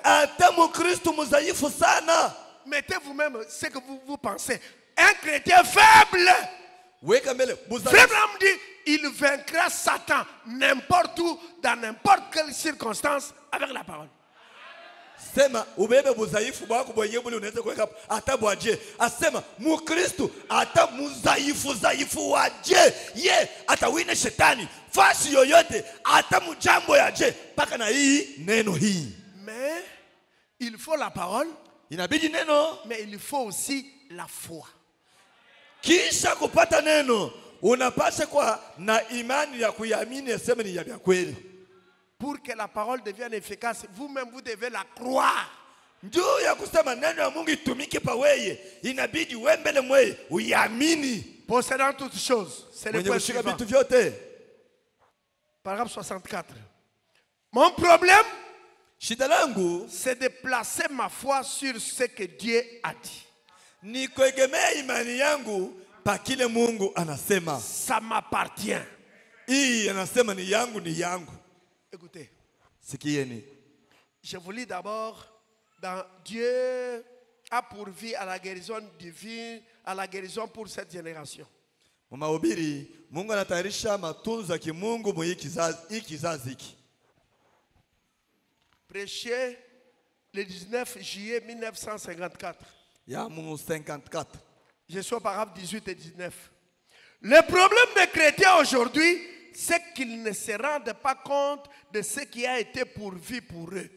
Hata Mkristo mzaifu sana.
Mettez vous-même ce que vous pensez. Un chrétien faible.
Weka mbele
Frère dit, il vaincra Satan n'importe où, dans n'importe quelle circonstance, avec la parole.
Sema ubebe buzaifu bwako bwenye buli unaweza kuweka hata bwaje. Asema Mkristo hata mzaifu waje. Ye atawina shetani. Fasi yoyote hata mjambo yaje paka na hii neno hii.
Mais il faut la parole.
Inabidi neno,
mais il faut aussi la foi.
Kisha kupata neno, unapaswa kwa na imani ya kuiamini aseme ni ya kweli.
Pour que la parole devienne efficace, vous-même vous devez la croire.
Njoo ya kusema neno ya Mungu itumike pa weye, inabidi wembele mweye uiamini.
Possédant toutes choses, c'est le point suivant.
Vitu vyote.
Paragraphe 64. Mon problème,
c'est
de placer ma foi sur ce que Dieu a dit.
Ni kuegemea imani yangu pa kile Mungu anasema.
Ça m'appartient.
Hii anasema ni yangu ni yangu.
Écoutez.
Sikieni.
Je vous lis d'abord dans Dieu a pourvu à la guérison divine, à la guérison pour cette génération.
Mahubiri, Mungu anatayarisha matunzo ya kimungu mu hii kizazi hiki.
prêché le 19 juillet 1954.
ya mu 54.
Je suis au paragraphe 18 et 19. Le problème des chrétiens aujourd'hui, c'est qu'ils ne se rendent pas compte de ce qui a été pourvu pour eux.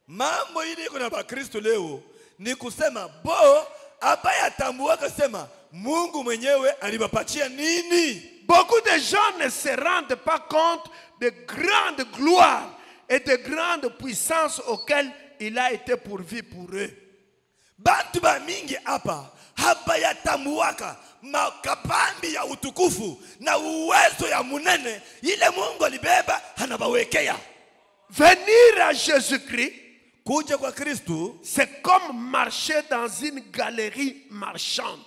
Mambo ili kuna ba Kristo leo ni kusema bo abaya tambua kusema Mungu mwenyewe alibapatia nini.
Beaucoup de gens ne se rendent pas compte de grandes gloires et de grandes puissances auxquelles il a été pourvu pour eux.
Bantu ba mingi hapa habaya tambuaka makapambi ya utukufu na uwezo ya munene ile Mungu alibeba anabawekea.
Venir à Jésus-Christ,
Kuja kwa Kristo
c'est comme marcher dans une galerie marchande.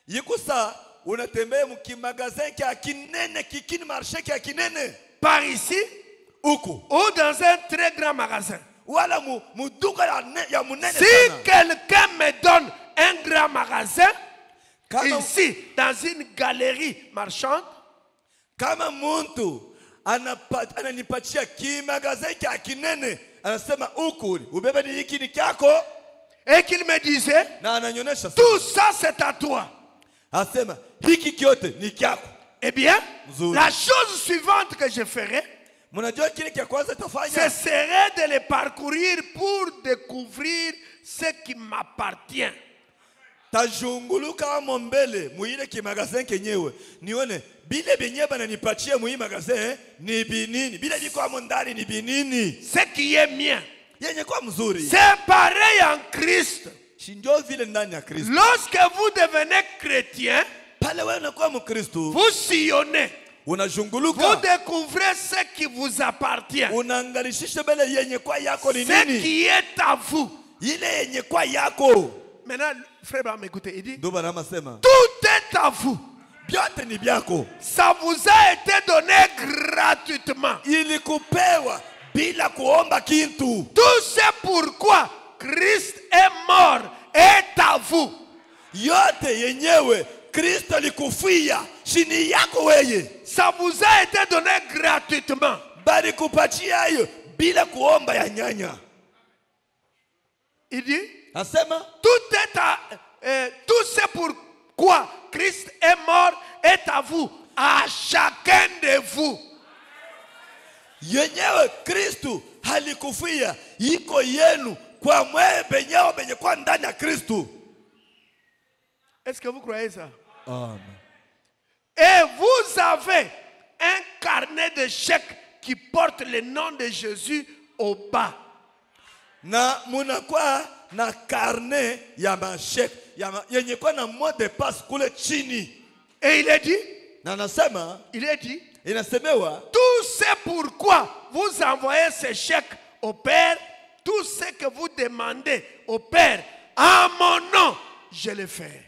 yikusa unatembea mkimagazin kia kinene kikini marshe kia kinene
Par ici,
huku
ou dans un très grand magasin.
wala muduka ya munene
Si
sana.
quelqu'un me donne un grand magasin,
Kama,
ici, dans une galerie marchande,
kama muntu ananipatia kimagazin kia kinene anasema huku ubebe ni hiki ni kyako
et qu'il me disait,
na ananyonyesha
tout ça c'est à toi.
asema hiki kyote ni kyako.
Eh bien,
Mzuri.
la chose suivante que je ferai,
Mnajua kile kia kwanza
ce
tafanya
serait de les parcourir pour découvrir ce qui m'appartient.
tajunguluka amo mbele muile kimagazin kenyewe nione bile benye bananipatia muhi magazin ni binini bile liko amo ndani ni binini
Ce qui est mien.
yenye kwa mzuri
C'est pareil en Christ.
shinjo vile ndani ya Kristo.
Lorsque vous devenez chrétien,
Pale wewe unakuwa mkristo
vous sillonnez. Vous
unazunguluka
découvrez ce qui vous appartient.
unaangalishisha mbele yenye kwa yako ni
Ce
nini
qui est à vous.
ile yenye kwa yako.
Maintenant, frère Abraham, écoutez, il dit,
Ndio bana masema
tout est à vous.
vyote ni vyako,
Ça vous a été donné gratuitement.
ili kupewa bila kuomba kitu.
Tout c'est pourquoi Christ est mort est à vous.
Yote yenyewe Kristo alikufia chini yako weye,
Ça vous a été donné gratuitement.
bali kupatia hiyo bila kuomba ya nyanya.
Il dit,
Asema
tout est à, tout c'est pourquoi Christ est mort est à vous, à chacun de vous.
yenyewe Kristo halikufia iko yenu kwa mwewe benyewe benye kwa ndani ya Kristo.
Est-ce que vous croyez ça?
Amen.
Et vous avez un carnet de chèques qui porte le nom de Jésus au bas.
Na munakuwa na karne ya mashek yenye kwa na mot de passe kule chini.
Et il est dit,
Na nasema inasemewa
tout c'est pourquoi vous envoyez ces chèques au Père, tout ce que vous demandez au Père, en mon nom, je le fais.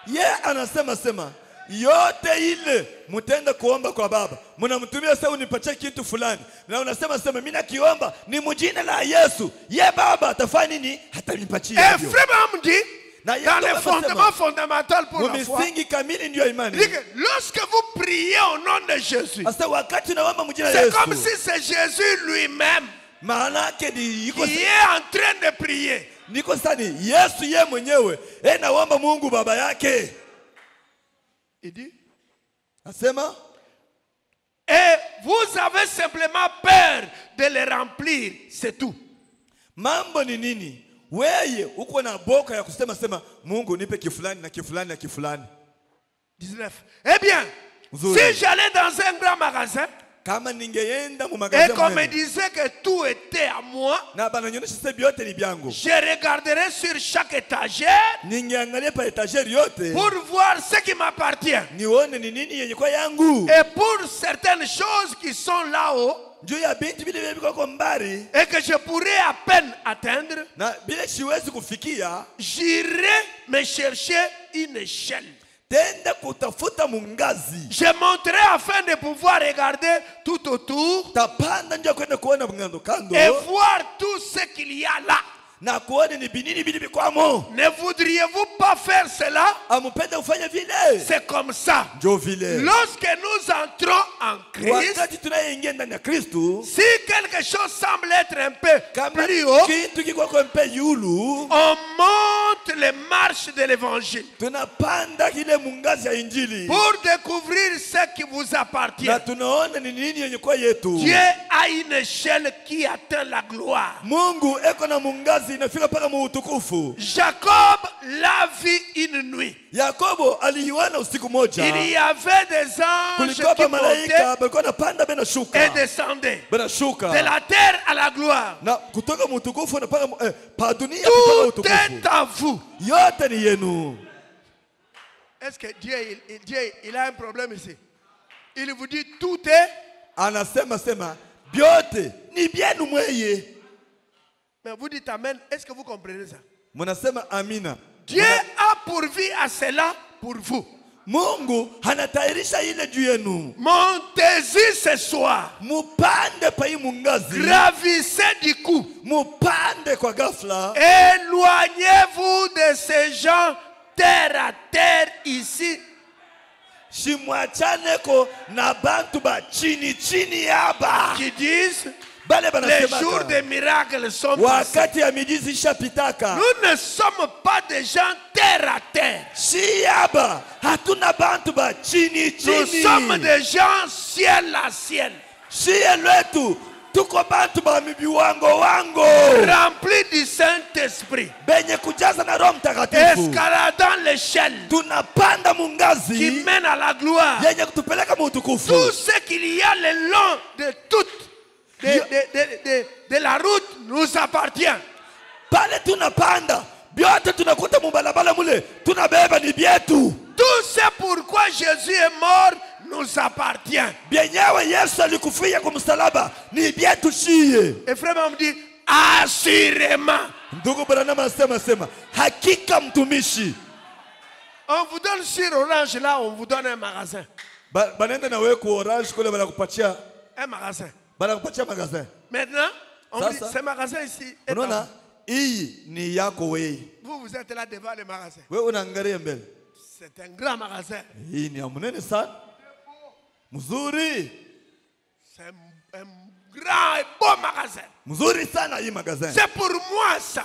ye anasema sema yote ile mutenda kuomba kwa Baba, mnamtumia sasa unipatie kitu fulani, na unasema sema mimi nakiomba ni mjina la Yesu, ye Baba atafanya nini? Hatanipatia
Et
hivyo.
frère Abraham dit,
Na
dans le
Yakobo
fondement
anasema,
fondamental pour la foi,
misingi kamili ndio
il
imani.
dit que lorsque vous priez au nom de Jésus,
Sasa wakati unaomba mjina la
c'est
Yesu,
comme si c'est Jésus lui-même
maana yake ni iko
qui est en train de prier.
niko sani Yesu ye mwenyewe naomba Mungu baba yake.
Il dit,
Asema
et vous avez simplement peur de les remplir, c'est tout.
mambo ni nini? Weye uko na boka ya kusema sema Mungu nipe kifulani na kifulani na kifulani.
19. Eh bien,
Nzuri.
si j'allais dans un grand magasin
Kama ningeenda mu
et
magasin
qu'on me
mwene,
disait que tout était à moi,
na bananyonyesha sasa vyote ni vyangu,
je regarderais sur chaque étagère
ningeangalia pa etageri yote
pour voir ce qui m'appartient.
nione ni nini yenye kwa yangu.
Et pour certaines choses qui sont là-haut
Juu ya binti vile vile viko kwa mbari
et que je pourrais à peine atteindre,
na bila siwezi kufikia,
j'irai me chercher une échelle.
tenda kutafuta mungazi,
Je monterai afin de pouvoir regarder tout autour
tapanda nje kwenda kuona ngando kando
et voir tout ce qu'il y a là.
na kuone ni binini bili bikwamo.
Ne voudriez-vous pas faire cela?
Amupende ufanye vile.
C'est comme ça.
Njo vile.
Lorsque nous entrons en Christ,
Wakati tunaingia ndani ya Kristo,
si quelque chose semble être un peu plus haut,
kitu kiko mpe yulu,
on monte les marches de l'évangile
tunapanda kile mungazi ya injili.
pour découvrir ce qui vous appartient.
Na tunaona ni nini yenye kwa yetu.
Dieu a une échelle qui atteint la gloire.
Mungu eko na mungazi inafika paka mu utukufu.
Jacob l'a vu une nuit.
Yakobo aliiona usiku moja.
Il y avait des anges
Kulikuwa
qui
pa malaika
montaient
balikuwa napanda bena shuka.
et descendaient
Bena shuka.
de la terre à la gloire.
Na kutoka mu utukufu na paka pa dunia
Tout
kupaka utukufu.
est à vous.
Yote ni yenu.
Est-ce que Dieu il a un problème ici? Il vous dit tout est.
Anasema sema byote ni byenu mweye.
Mais vous dites amen. Est-ce que vous comprenez ça?
Munasema amina.
Dieu a pourvu à cela pour vous.
Mungu hanatairisha ile juu yenu.
Montez-y ce soir.
Mupande pa hii mungazi.
Gravissez du coup.
Mupande kwa ghafla.
Éloignez-vous de ces gens terre à terre ici.
Shimwachaneko na bantu ba chini chini yaba.
Qui disent
Bale
les
banasema
jours des miracles sont passés.
wakati ya mijizi shapitaka.
Nous ne sommes pas des gens terre à terre.
Si yaba hatuna bantu ba chini
Nous sommes
chini.
des gens ciel à ciel.
Si lwetu tuko bantu ba mibiwango wango.
Remplis du Saint-Esprit.
Benye kujaza na Roho Mtakatifu.
Escaladant l'échelle
Tunapanda
qui
mungazi
mène à la gloire.
yenye kutupeleka mu utukufu.
Tout ce qu'il y a le long de toute de la route nous appartient.
Pale tunapanda byote tunakuta mubalabala mule tunabeba ni byetu.
Tout ce pourquoi Jésus est mort nous appartient.
Byenyewe Yesu alikufia kwa msalaba ni byetu shie.
Et frère me dit assurément.
Ndugu Branham anasema hakika mtumishi.
On vous donne sur Orange là, on vous donne un magasin.
Banaenda na wewe ku Orange kule banakupatia
Un magasin.
banakupatia magazin.
Maintenant, on
Ça,
dit
ça.
ce magasin ici est à
Unaona hii ni yako wewe.
vous. Vous êtes là devant le magasin.
Wewe unaangalia mbele.
C'est un grand magasin.
Hii ni amunene sana. Mzuri.
C'est un grand et beau magasin.
Mzuri sana hii magazin.
C'est pour moi ça.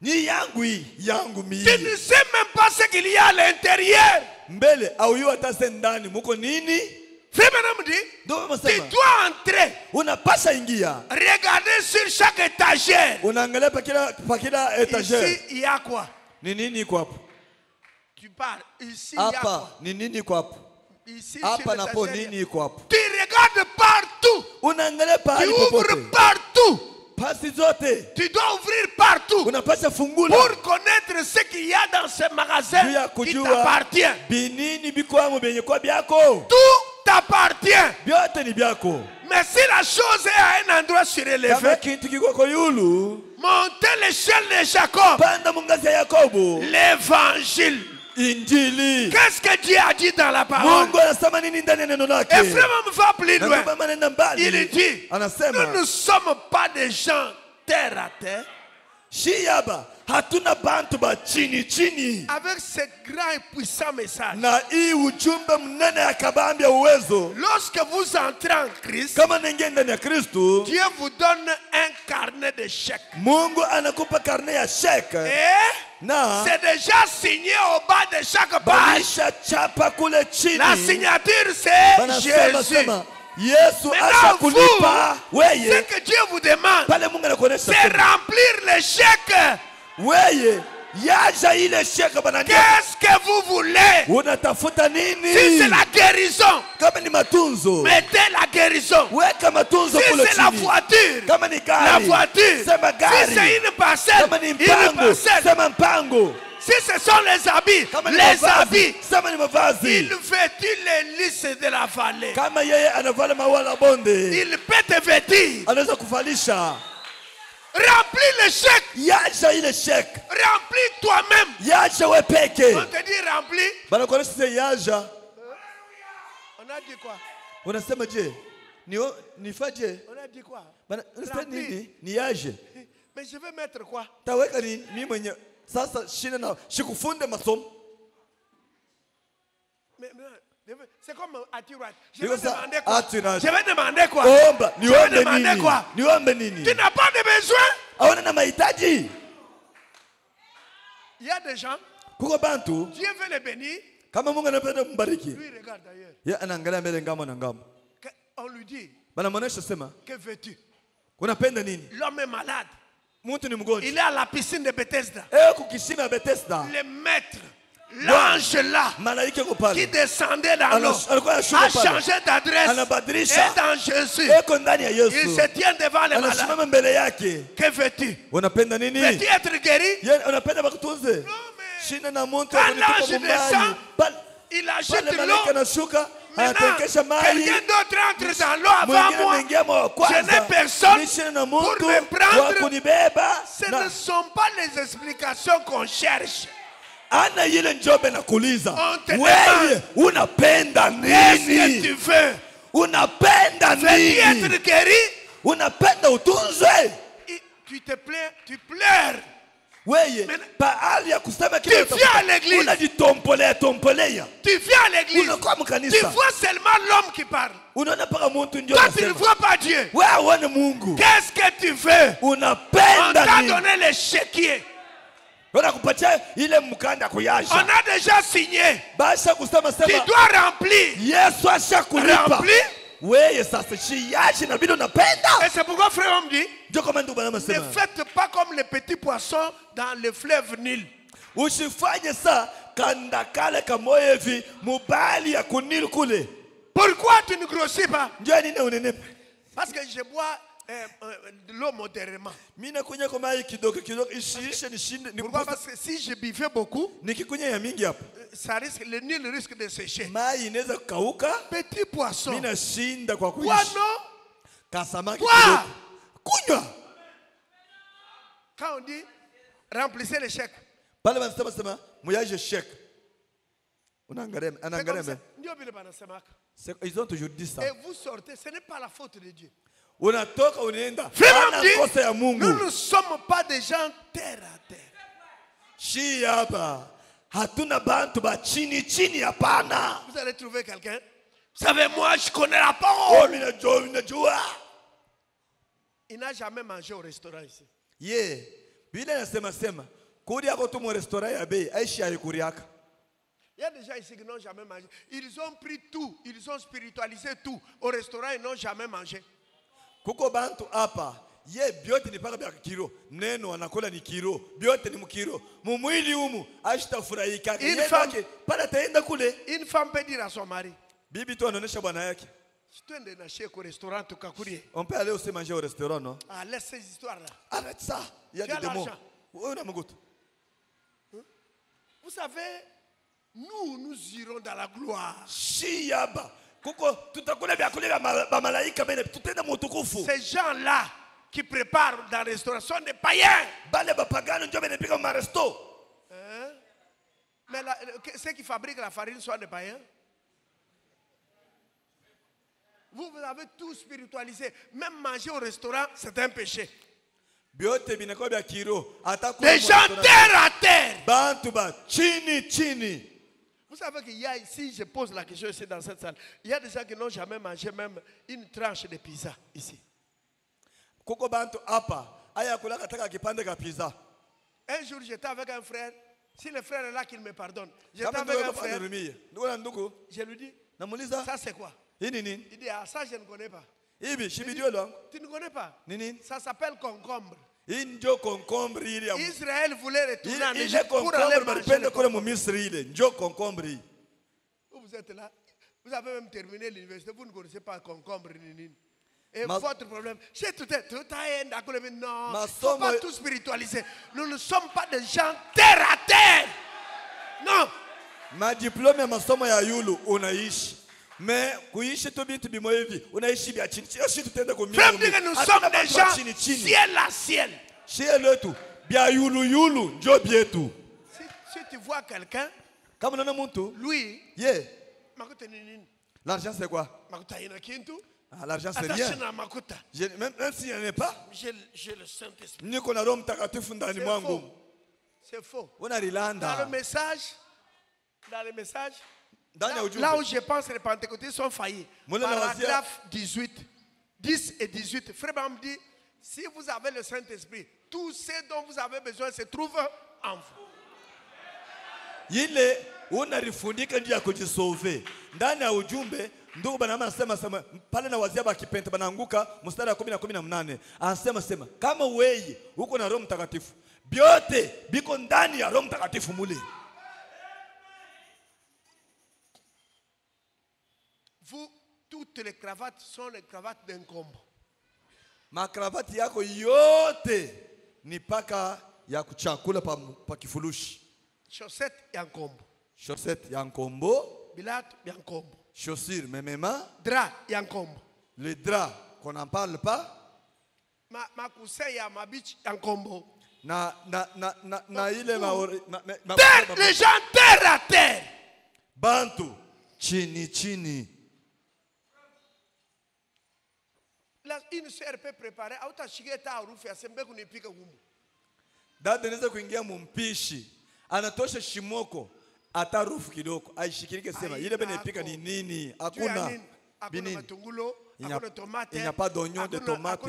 Ni yangu hii, yangu
Tu
mimi.
ne sais même pas ce qu'il y a à l'intérieur.
Mbele au yu hata ndani muko nini?
Frère Madame dit,
Ndio
tu
msema.
dois entrer.
Unapasha ingia.
Regardez sur chaque étagère.
Unaangalia pa kila etagere.
Ici, il y a quoi?
Ni nini iko hapo?
Tu parles. Ici, il y a
Hapa
quoi?
ni nini iko hapo?
Ici,
Hapa
sur
napo
l'étagère.
nini iko hapo?
Tu regardes partout.
Unaangalia
Tu
pahali
ouvres
popote.
partout.
Pasi zote.
Tu dois ouvrir partout.
Unapasha fungula.
Pour connaître ce qu'il y a dans ce magasin
Juu ya
qui
kujua
t'appartient.
binini biko hapo benye kwa byako.
Tout t'appartient.
Byote ni byako.
Mais si la chose est à un endroit
Kama
surélevé,
kintu kiko kwa yulu,
montez l'échelle de Jacob.
panda mungazi ya Yakobo.
L'évangile.
Injili.
Qu'est-ce que Dieu a dit dans la parole?
Mungu anasema nini ndani ya neno lake?
Et frère me va plus
Na
loin.
kama maneno mbali.
Il dit,
Anasema
nous ne sommes pas des gens terre à terre.
Shiyaba hatuna bantu ba chini chini.
Avec ce grand et puissant message.
Na hii ujumbe mnene ya kabambi ya uwezo.
Lorsque vous entrez en Christ,
Kama naingia ndani ya Kristo,
Dieu vous donne un carnet de chèques.
Mungu anakupa karne ya sheke.
Et
Na
c'est déjà signé au bas de chaque page.
baisha chapa kule chini.
La signature, c'est
Banasema
Jésus.
sema Yesu
Maintenant,
asha
vous,
kulipa
ce
weye.
que Dieu vous demande,
Pale Mungu anakuonesha
c'est
sema,
remplir les chèques.
weye yaja ile sheke banania.
Qu'est-ce que vous voulez?
Unatafuta
Si c'est
nini?
la guérison,
Kama ni matunzo,
mettez la guérison.
weka matunzo
Si
kule
c'est la
chini.
voiture,
Kama ni
la
gari,
voiture.
sema
Si
gari.
c'est une parcelle,
Kama ni
une
mpango,
parcelle.
sema mpango.
Si ce sont les habits,
Kama ni
les
mavazi,
habits.
sema ni mavazi.
Il vêtit les lys de la vallée.
Kama yeye anavala maua la bonde,
Il peut te vêtir.
anaweza kuvalisha.
Remplis le chèque.
Yaja ile sheke,
Remplis toi-même.
yaja we peke.
On te dit remplis.
Banakuonesha sasa yaja.
On a dit quoi?
Unasema je? Nifaje?
On a dit quoi?
Bana unasema
Rempli.
nini? Ni yaje.
Mais Mais je vais mettre quoi?
Taweka nini? Mimi mwenyewe. Sasa shida na shikufunde masomo.
Mais, c'est comme un tirage. Je
C'est
vais
comme ça,
demander quoi?
attirage.
Je vais demander quoi?
Omba,
Je vais
niombe
demander
nini?
quoi?
Niombe nini?
Tu n'as pas de besoin.
Hauna na mahitaji.
Il y a des gens,
Kuko bantu
Dieu veut les bénir.
kama Mungu anapenda kumbariki.
Lui, regarde d'ailleurs.
Yeye anaangalia mbele ngamo na ngamo.
On lui dit,
Banamuonesha sema,
que veux-tu?
unapenda nini?
L'homme est malade.
Mtu ni mgonjwa.
Il est à la piscine de Bethesda.
Kukishima ya Bethesda.
Le maître, l'ange là,
Malaika yuko
qui
pale.
descendait dans l'eau,
Alikuwa
a
anashuka pale.
changé d'adresse.
Anabadilisha.
Et dans Jésus,
Eko ndani ya
il
Yesu.
se tient devant les malades.
Anasimama mbele yake.
Que veux-tu?
Unapenda nini?
Veux-tu être guéri?
Yeye unapenda bakutunze.
Non, mais
Shina na muntu
quand l'ange
anatupa
descend,
mumbai.
il agite
Pale malaika
l'eau.
anashuka,
Maintenant,
anatekesha maji.
quelqu'un d'autre entre dans l'eau avant
Mwingine
moi.
anaingia mwa kwanza.
Je n'ai personne
Ni shina na
pour
muntu
me prendre.
wa kunibeba.
Ce
Na
ne sont pas les explications qu'on cherche.
ana ile njobe na kuuliza.
On te
Wewe unapenda
Qu'est-ce que
nini?
tu veux?
Unapenda
Veux-tu
nini?
être guéri?
Unapenda utunzwe?
Tu te plains, tu pleures.
Wewe
Mais-
baali ya kusema
Tu viens à l'église.
unajitombolea tombolea.
Tu viens à l'église.
Unakuwa
Tu
mkanisa.
vois seulement l'homme qui parle.
Unaona paka muntu ndio
Toi, tu ne
anasema.
vois pas Dieu.
Wewe uone Mungu.
Qu'est-ce que tu veux? On
Unapenda
t'a
nini?
donné les chéquiers.
Wanakupatia ile mkanda
On
kuyasha.
a déjà signé.
Basha kusema
Tu
sema
dois remplir.
Yesu ashakulipa.
Remplir.
Wewe sasa shiyashi na bidi unapenda.
Et c'est pourquoi frère on dit,
Ndio kama ndugu bana
ne
sema.
faites pas comme les petits poissons dans le fleuve Nil.
Usifanye saa kanda kale kamoyo hivi mubali ya kunil kule.
Pourquoi tu ne grossis pas?
Ndio nini unenepe?
Parce que je bois de l'eau modérément.
Mimi nakunya kwa maji kidogo kidogo ishiishe nishinde
Pourquoi? Parce que si je buvais beaucoup,
nikikunya ya mingi hapo.
ça risque, le Nil risque de sécher.
Maji inaweza kukauka.
Petit poisson.
Mimi nashinda kwa
Quoi
kuishi.
non?
Kasamaki
Quoi?
kidogo. Kunywa.
Quand on dit remplissez les chèques.
Pale wanasema sema muyaje shek. Unaangalia
C'est comme
anaangalia
ça.
mbele.
Ndio vile banasema.
Ils ont toujours dit ça.
Et vous sortez, ce n'est pas la faute de Dieu.
Unatoka unaenda.
Frère,
Ana
on dit,
kosa ya Mungu.
nous ne sommes pas des gens terre à terre.
Shi hapa. Hatuna bantu ba chini chini hapana.
Vous allez trouver quelqu'un. Vous savez, moi, je connais la
Oh,
parole.
minajua.
Il n'a jamais mangé au restaurant ici.
Yeah. Bila nasema sema. Kuri yako tu mu restaurant ya bei, aishi ayikuri yako.
Il y a des gens ici qui n'ont jamais mangé. Ils ont pris tout. Ils ont spiritualisé tout. Au restaurant, ils n'ont jamais mangé.
Kuko bantu hapa. Ye byote ni paka bya kiro. Neno anakula ni kiro. Byote ni mkiro. Mumwili humu ashtafurahika.
Une
Yeye
femme-
yake pala taenda kule.
Une femme peut dire à son mari,
Bibi tu anaonesha bwana yake.
je te donne chez au restaurant, tu kakurie.
On peut aller aussi manger au restaurant, non?
Ah, laisse ces histoires-là.
Arrête ça. Il y a
Tu as
des démons.
l'argent.
Oui, on a mon goût.
Vous savez, nous irons dans la gloire.
Shiyaba. Kuko tutakula vyakula vya malaika bene tutenda mutukufu.
Ces gens-là qui préparent dans le restaurant sont des païens.
Bale bapagano ndio benepika mu resto.
Hein? Mais ceux qui fabriquent la farine sont des païens. Vous avez tout spiritualisé. Même manger au restaurant, c'est un péché.
Biote binakuwa vya kiro.
Des gens terre à terre.
Bantu ba chini chini.
Vous savez qu'il y a ici, je pose la question ici dans cette salle, il y a des gens qui n'ont jamais mangé même une tranche de pizza ici.
Kuko bantu hapa. Aya kula kataka kipande ka pizza.
Un jour, j'étais avec un frère. Si le frère est là, qu'il me pardonne. J'étais
Kama
avec
ndio
un frère.
Ndugu na ndugu.
Je lui dis,
Namuuliza,
ça c'est quoi?
hii ni nini?
Il dit, ah ça je ne connais pas.
Hivi shibidio lo.
Tu ne connais pas?
Ni nini?
Ça s'appelle concombre.
Hii ndio concombre ile ya
Israël voulait retourner en
ile
Égypte pour aller
concombre
manger
balipenda
le
kule mu
concombre.
Misri ile. Ndio concombre hii.
Vous êtes là. Vous avez même terminé l'université. Vous ne connaissez pas concombre ni nini. Et
Ma-
votre problème, c'est tout à non,
Ma
il ne faut
somme-
pas tout spiritualiser. Nous ne sommes pas des gens terre à terre. Non.
Madiplome ya masomo ya yulu unaishi. Me kuishi tu bintu bimoyo hivi unaishi vya chini. Sio shi tutenda kwa
Frère, dit que nous sommes des gens
chini chini.
ciel à ciel.
Shie letu bya yulu yulu njo byetu.
Si tu vois quelqu'un,
Kama unaona mtu,
lui,
yeah.
makuta nini?
L'argent c'est quoi?
Makuta ina kintu.
Ah, l'argent, c'est
Attention
rien.
à Makuta.
Même s'il n'y en a pas,
J'ai le Saint-Esprit.
niko na Roho Mtakatifu ndani
C'est
mwangu.
faux. C'est faux. Dans le
Unarilanda.
message,
Ndani ya ujumbe.
là où je pense que les pentecôtistes sont faillis.
Moulin la
Paragraphe 18. 10 et 18. Frère Bam dit, si vous avez le Saint-Esprit, tout ce dont vous avez besoin se trouve en vous.
Ile unarifundika njia ya kujisove. Ndani ya ujumbe ndugu bana anasema sema pale na wazia bakipenta banaanguka mstari wa 10 na 18. Anasema sema kama wewe uko na Roho Mtakatifu, byote biko ndani ya Roho Mtakatifu mule.
Vous, toutes les cravates sont les cravates d'un combo.
Makravati yako yote ni paka ya kuchakula pa kifurushi.
Chaussettes et en combo.
Chaussette ya nkombo,
Bilates et en combo.
chaussures memema,
Drap et en combo.
le drap qu'on n'en parle pas,
Ma coussin et ma bitch en combo.
na ile
Terre, les gens terre à terre.
bantu chini chini.
Une sœur peut préparer. Auta shigeta harufu ya sembe kunipika gumu.
Dada anaweza kuingia mumpishi, anatosha shimoko hata rufu kidogo, aishikirike sema ile bene pika ni nini? Hakuna
binini. Matungulo,
il
hakuna tomate.
n'y a pas d'oignon, de tomate,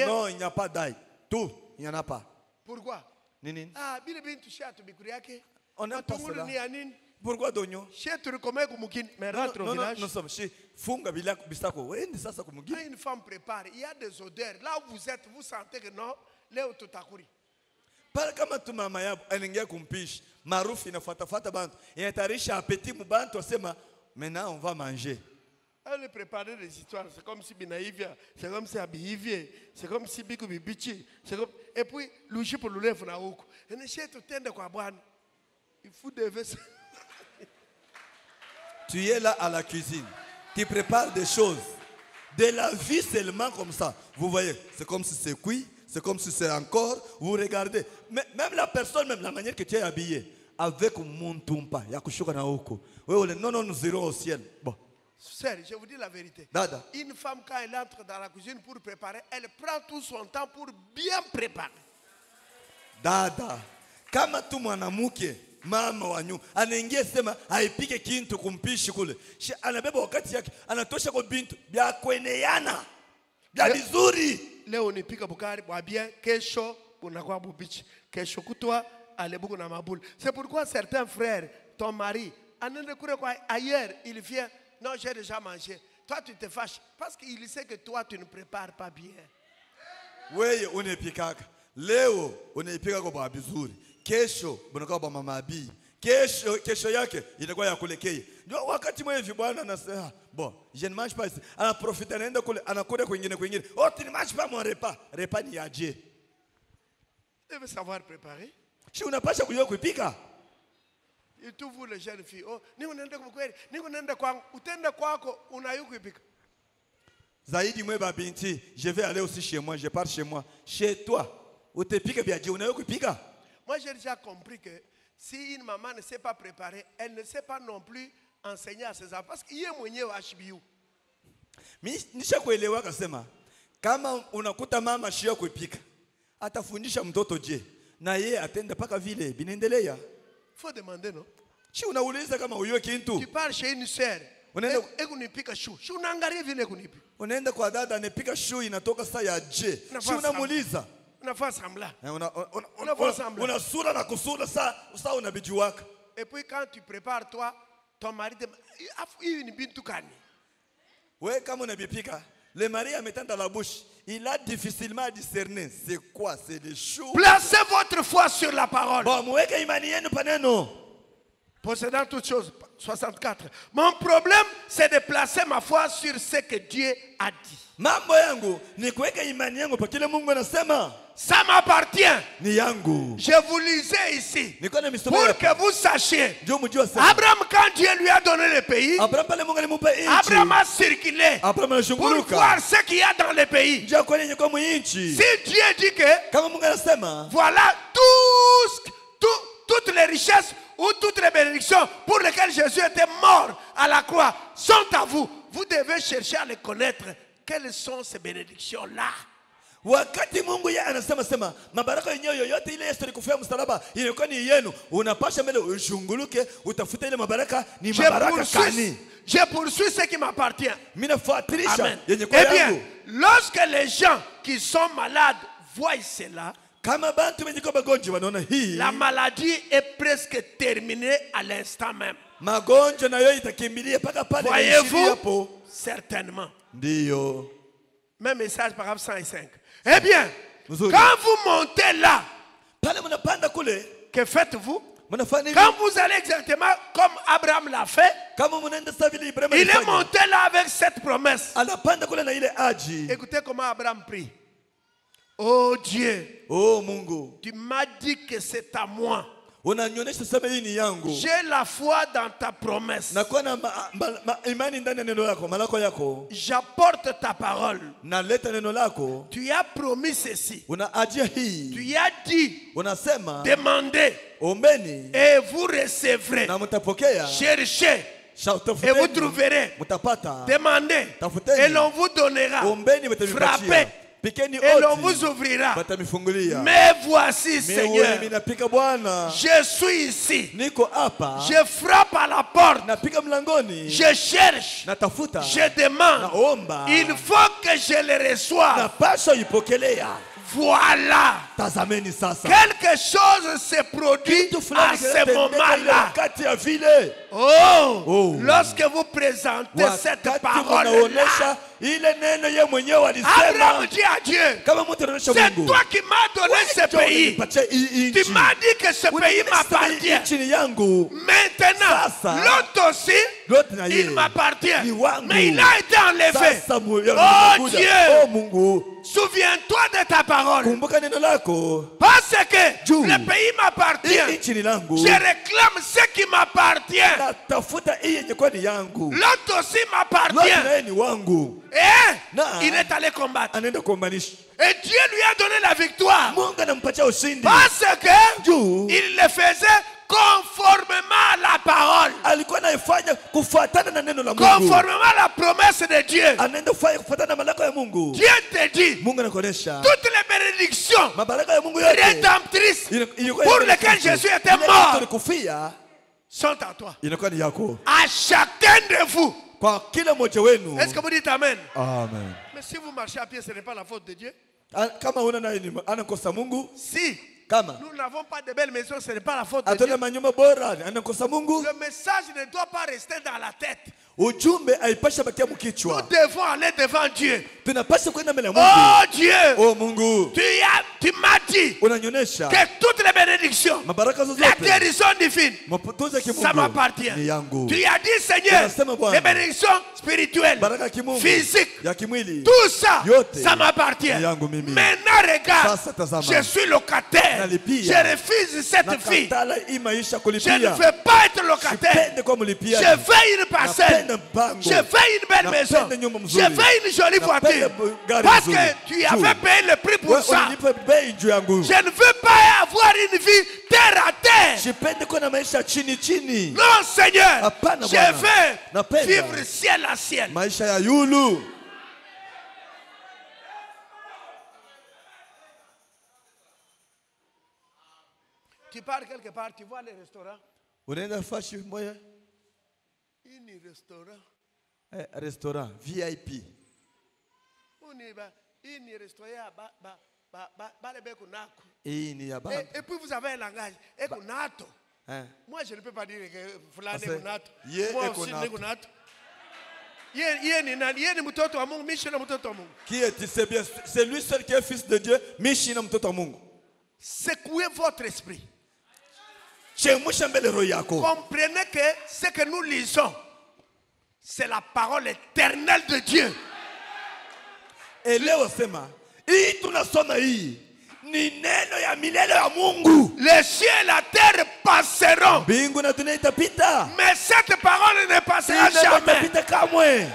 non, il n'y a pas d'ail. Tout, il n'y en a pas.
Pourquoi?
Nini?
Ah, bile bintu shatu bikuri yake.
On n'aime pas
Matungulo
cela.
ni ya nini?
Pourquoi d'oignon?
Chez tu recommences kumukini, mais rentre au village.
Nous sommes chez Funga Bilak Bistako. Wendi sasa kumugini.
Quand une femme prépare, il y a des odeurs. Là où vous êtes, vous sentez que non, leo tutakuri.
Pale kama tu mama yabo anaingia kumpishi, maarufu inafuatafuata bantu. Inatarisha appétit mu bantu asema maintenant on va manger.
Elle préparer des histoires, c'est comme si Binaïvia, c'est comme si Abihivie, c'est comme si Biku Bibichi, c'est comme et puis Louchi pour l'oulev na huko. Et ne chez tout tende kwa bwana. Il faut devait.
Tu es là à la cuisine. Tu prépares des choses. De la vie seulement comme ça. Vous voyez, c'est comme si c'est cuit, c'est comme si c'est encore. Vous regardez. Mais même la personne, même la manière que tu es habillé, avec mon tumpa, yakushuka na huko. Non, non, nous irons au ciel. Bon.
Sœur, je vous dis la vérité.
Dada.
Une femme, quand elle entre dans la cuisine pour préparer, elle prend tout son temps pour bien préparer.
Dada. Kama tu mwanamke mama wa nyumba anaingia sema haipike kintu kumpishi kule, anabeba wakati yake, anatosha kwa bintu bya kweneana bya vizuri.
Leo unipika bukari bwa bien, kesho unakuwa bubichi, kesho kutwa alebuku na mabulu. C'est pourquoi certains frères, ton mari, anende kure kwa ailleurs, il vient, non j'ai déjà mangé. Toi tu te fâches parce qu'il sait que toi tu ne prépares pas bien.
Wewe unepikaka leo, unaipika kwa vizuri, kesho unakuwa kwa mama abi, kesho yake itakuwa ya kulekea. Ndio wakati mwevi bwana anasema bon, je ne mange pas ici. Anaprofite anaenda kule, anakwenda kwingine. Oh, tu ne manges pas mon repas. Repas ni aje.
Tu devez savoir préparer.
Si unapasha kujua kupika.
Et tous vous les jeunes filles, oh, ni unaenda kwa kweli, ni unaenda kwangu, utenda kwako unayuku kupika.
Zaidi mwe babinti, je vais aller aussi chez moi, je pars chez moi. Chez toi, utepika biaje, unayuku kupika?
Moi j'ai déjà compris que si une maman ne sait pas préparer, elle ne sait pas non plus enseigner à ses enfants. Parce qu'il y a mwenyewe HBU.
Nisha kuelewa kasema, kama unakuta mama shia kupika, atafundisha mtoto je, na yeye atenda paka vile binaendelea.
Faut demander, non?
Si unauliza kama uyo kintu.
Tu pars chez une sœur. Ekunipika chou. Chou unaangalia vile kunipi.
Unaenda kwa dada anapika chou inatoka saa ya je. Si unamuuliza.
Unafanya semblant.
Una sura na kusura saa unabijuaka.
Et puis quand tu prépares toi, ton mari te il une bintu kani.
Ouais, comme on a bipika, le mari a mettant dans la bouche, il a difficilement à discerner c'est quoi, c'est des choux.
Placez votre foi sur la parole.
Bon, mweka imani yenu paneno.
Possédant toutes choses, 64. Mon problème, c'est de placer ma foi sur ce que Dieu a dit.
Mambo yangu ni kuweka imani yangu pa kile Mungu anasema.
Ça m'appartient.
Ni yangu.
Je vous lisais ici
pour
que vous sachiez.
Abraham,
quand Dieu lui a donné le pays, Abraham a circulé pour voir ce qu'il y a dans le pays. Si Dieu dit que voilà toutes les richesses ou toutes les bénédictions pour lesquelles Jésus était mort à la croix sont à vous, vous devez chercher à les connaître quelles sont ces bénédictions-là?
Wakati Mungu yeye anasema sema mabaraka yenyewe yoyote ile Yesu alikufia msalaba ilikuwa ni yenu, unapasha mbele ushunguluke utafute ile mabaraka ni mabaraka kani.
Je poursuis ce qui m'appartient.
Mimi nafuatilisha
Amen.
yenye kwa
Eh bien,
yangu.
lorsque les gens qui sont malades voient cela,
Kama bantu wenye kwa magonjwa wanaona hii,
la maladie est presque terminée à l'instant même.
magonjwa na yote itakimbilia paka pale
Voyez-vous?
hapo.
Certainement.
Ndio.
Même message paragraphe 105. Eh bien,
Mzuri.
quand vous montez là,
Pale mnapanda kule,
que faites-vous?
mnafanya
Quand
hivi.
vous allez exactement comme Abraham l'a fait,
Kama mnaenda sawa vile Ibrahim
il est
alifanya.
monté là avec cette promesse.
Anapanda kule na ile aji.
Écoutez comment Abraham prie. Oh Dieu,
Oh Mungu,
tu m'as dit que c'est à moi.
unanionyesha sema hii ni yangu.
J'ai la foi dans ta promesse.
Nakuwa na imani ndani ya neno lako, malako yako.
J'apporte ta parole.
Naleta neno lako.
Tu as promis ceci.
Unaajia hii.
Tu as dit,
Unasema
demandez
ombeni
et vous recevrez.
na mtapokea.
Cherchez
Tafuteni,
et vous trouverez.
mtapata.
Demandez
Tafuteni,
et l'on vous donnera.
ombeni mtamipatia.
Frappez
Pikeni
et l'on
oti,
vous ouvrira.
watamifungulia.
Mais voici,
Mimi
Seigneur,
ninapika Bwana.
je suis ici.
Niko hapa.
Je frappe à la porte.
Napika mlangoni.
Je cherche.
Natafuta.
Je demande.
Naomba.
Il faut que je le reçoive.
Napaswa ipokelea.
Voilà.
Tazameni sasa.
Quelque chose se produit
Kitu
à
fulani
ce
kinatendeka ile
moment-là.
wakati ya vile.
Oh, lorsque vous présentez cette
Wakati
parole-là,
mnaonesha ile neno ye mwenyewe
Abraham
alisema.
dit à Dieu,
Kama mtu anaonesha
c'est
Mungu.
toi qui m'as donné ce pays.
Nipatie hii
Tu
nchi.
m'as dit que ce pays
Unanionyesha hii
m'appartient.
nchi ni yangu.
Maintenant,
Sasa,
l'autre aussi,
l'autre na
il
yeye.
m'appartient.
Ni wangu.
Mais il a été enlevé.
Sasa
Oh
Dieu.
Dieu,
Oh Mungu.
souviens-toi de ta parole.
Kumbuka neno lako.
Parce que
Juu.
le pays
Hii
m'appartient.
nchi ni langu.
Je réclame ce qui m'appartient.
Natafuta hii yenye kwa ni yangu.
L'autre aussi
L'autre
m'appartient.
naye ni wangu.
Et
Na.
il est allé combattre.
Anaenda kuombanisha.
Et Dieu lui a donné la victoire.
Mungu anampatia ushindi.
Parce que
Juu.
il le faisait conformément à la parole.
Alikuwa anaifanya kufuatana na neno la Mungu.
Conformément à la promesse de Dieu.
Anaenda kufanya kufuatana na malako ya Mungu.
Dieu te dit,
Mungu anakuonesha
toutes les bénédictions
mabaraka ya Mungu yote
rédemptrices
ilikuwa
pour
ni
lesquelles
Kristo.
Jésus était
Ile
mort
tulikufia
sont à toi.
inakuwa ni yako.
À chacun de vous.
Kwa kila mmoja wenu.
Est-ce que vous dites Amen?
Amen.
Mais si vous marchez à pied, ce n'est pas la faute de Dieu.
Kama una naye ni anakosa Mungu.
Si
Kama
nous n'avons pas de belles maisons, ce n'est pas la faute de
atona
Dieu.
manyumba bora anakosa Mungu.
Le message ne doit pas rester dans la tête.
Ujumbe haipasha bakia
Nous
mkichwa.
devons aller devant Dieu.
Tunapaswa kwenda mbele ya Mungu.
Oh Dieu,
Oh Mungu,
tu m'as dit
unanyonyesha
que toutes les bénédictions,
mabaraka
la
zozote
guérison divine,
mapotoza ya
ça
kimungu
m'appartient.
ni yangu.
Tu as dit, Seigneur,
Unasema Bwana,
les bénédictions spirituelles,
baraka ya kimungu
physiques,
ya kimwili
tout ça,
yote
ça m'appartient.
ni yangu mimi.
Maintenant, regarde,
Sasa tazama.
je suis locataire.
Nalipia.
Je refuse cette fille.
nakatala hii maisha
Je ne
kulipia.
veux pas être locataire.
Sipende kwa mlipia.
Je veux une parcelle.
Napenda mpango.
Je veux une belle maison.
Napenda nyumba
Je
mzuri.
veux une jolie
Napenda
voiture.
gari
Parce
nzuri.
que tu avais payé le prix pour
Wewe
ça.
ulinipa bei juu yangu.
Je ne veux pas avoir une vie terre à terre.
Sipende kuwa na maisha chini chini.
Non, Seigneur.
Hapana,
Je
Bwana.
veux
Napenda
vivre ciel à ciel.
maisha ya yulu.
Tu pars quelque part, tu vois les restaurants.
Unaenda fashi moya?
Une restaurant.
Restaurant VIP.
Une restaurant.
Hii ni ya baba.
Et puis vous avez un langage. Ekonato.
Hein?
Moi, je ne peux pas dire que fulani
Ase,
kunato.
ye
Moi
eko
aussi
nato.
ni kunato. Yeye ni mtoto wa Mungu, Mishi na mtoto wa Mungu.
Qui est c'est bien, c'est lui seul qui est fils de Dieu, Mishi na mtoto wa Mungu.
Secouez votre esprit.
Chemusha mbele roho yako.
Comprenez que ce que nous lisons, c'est la parole éternelle de Dieu.
Elewa sema, hii tunasoma hii ni neno ya milele ya Mungu.
Les cieux et la terre passeront,
Mbingu na dunia itapita.
mais cette parole ne passera
Hii neno
jamais.
itapita kamwe.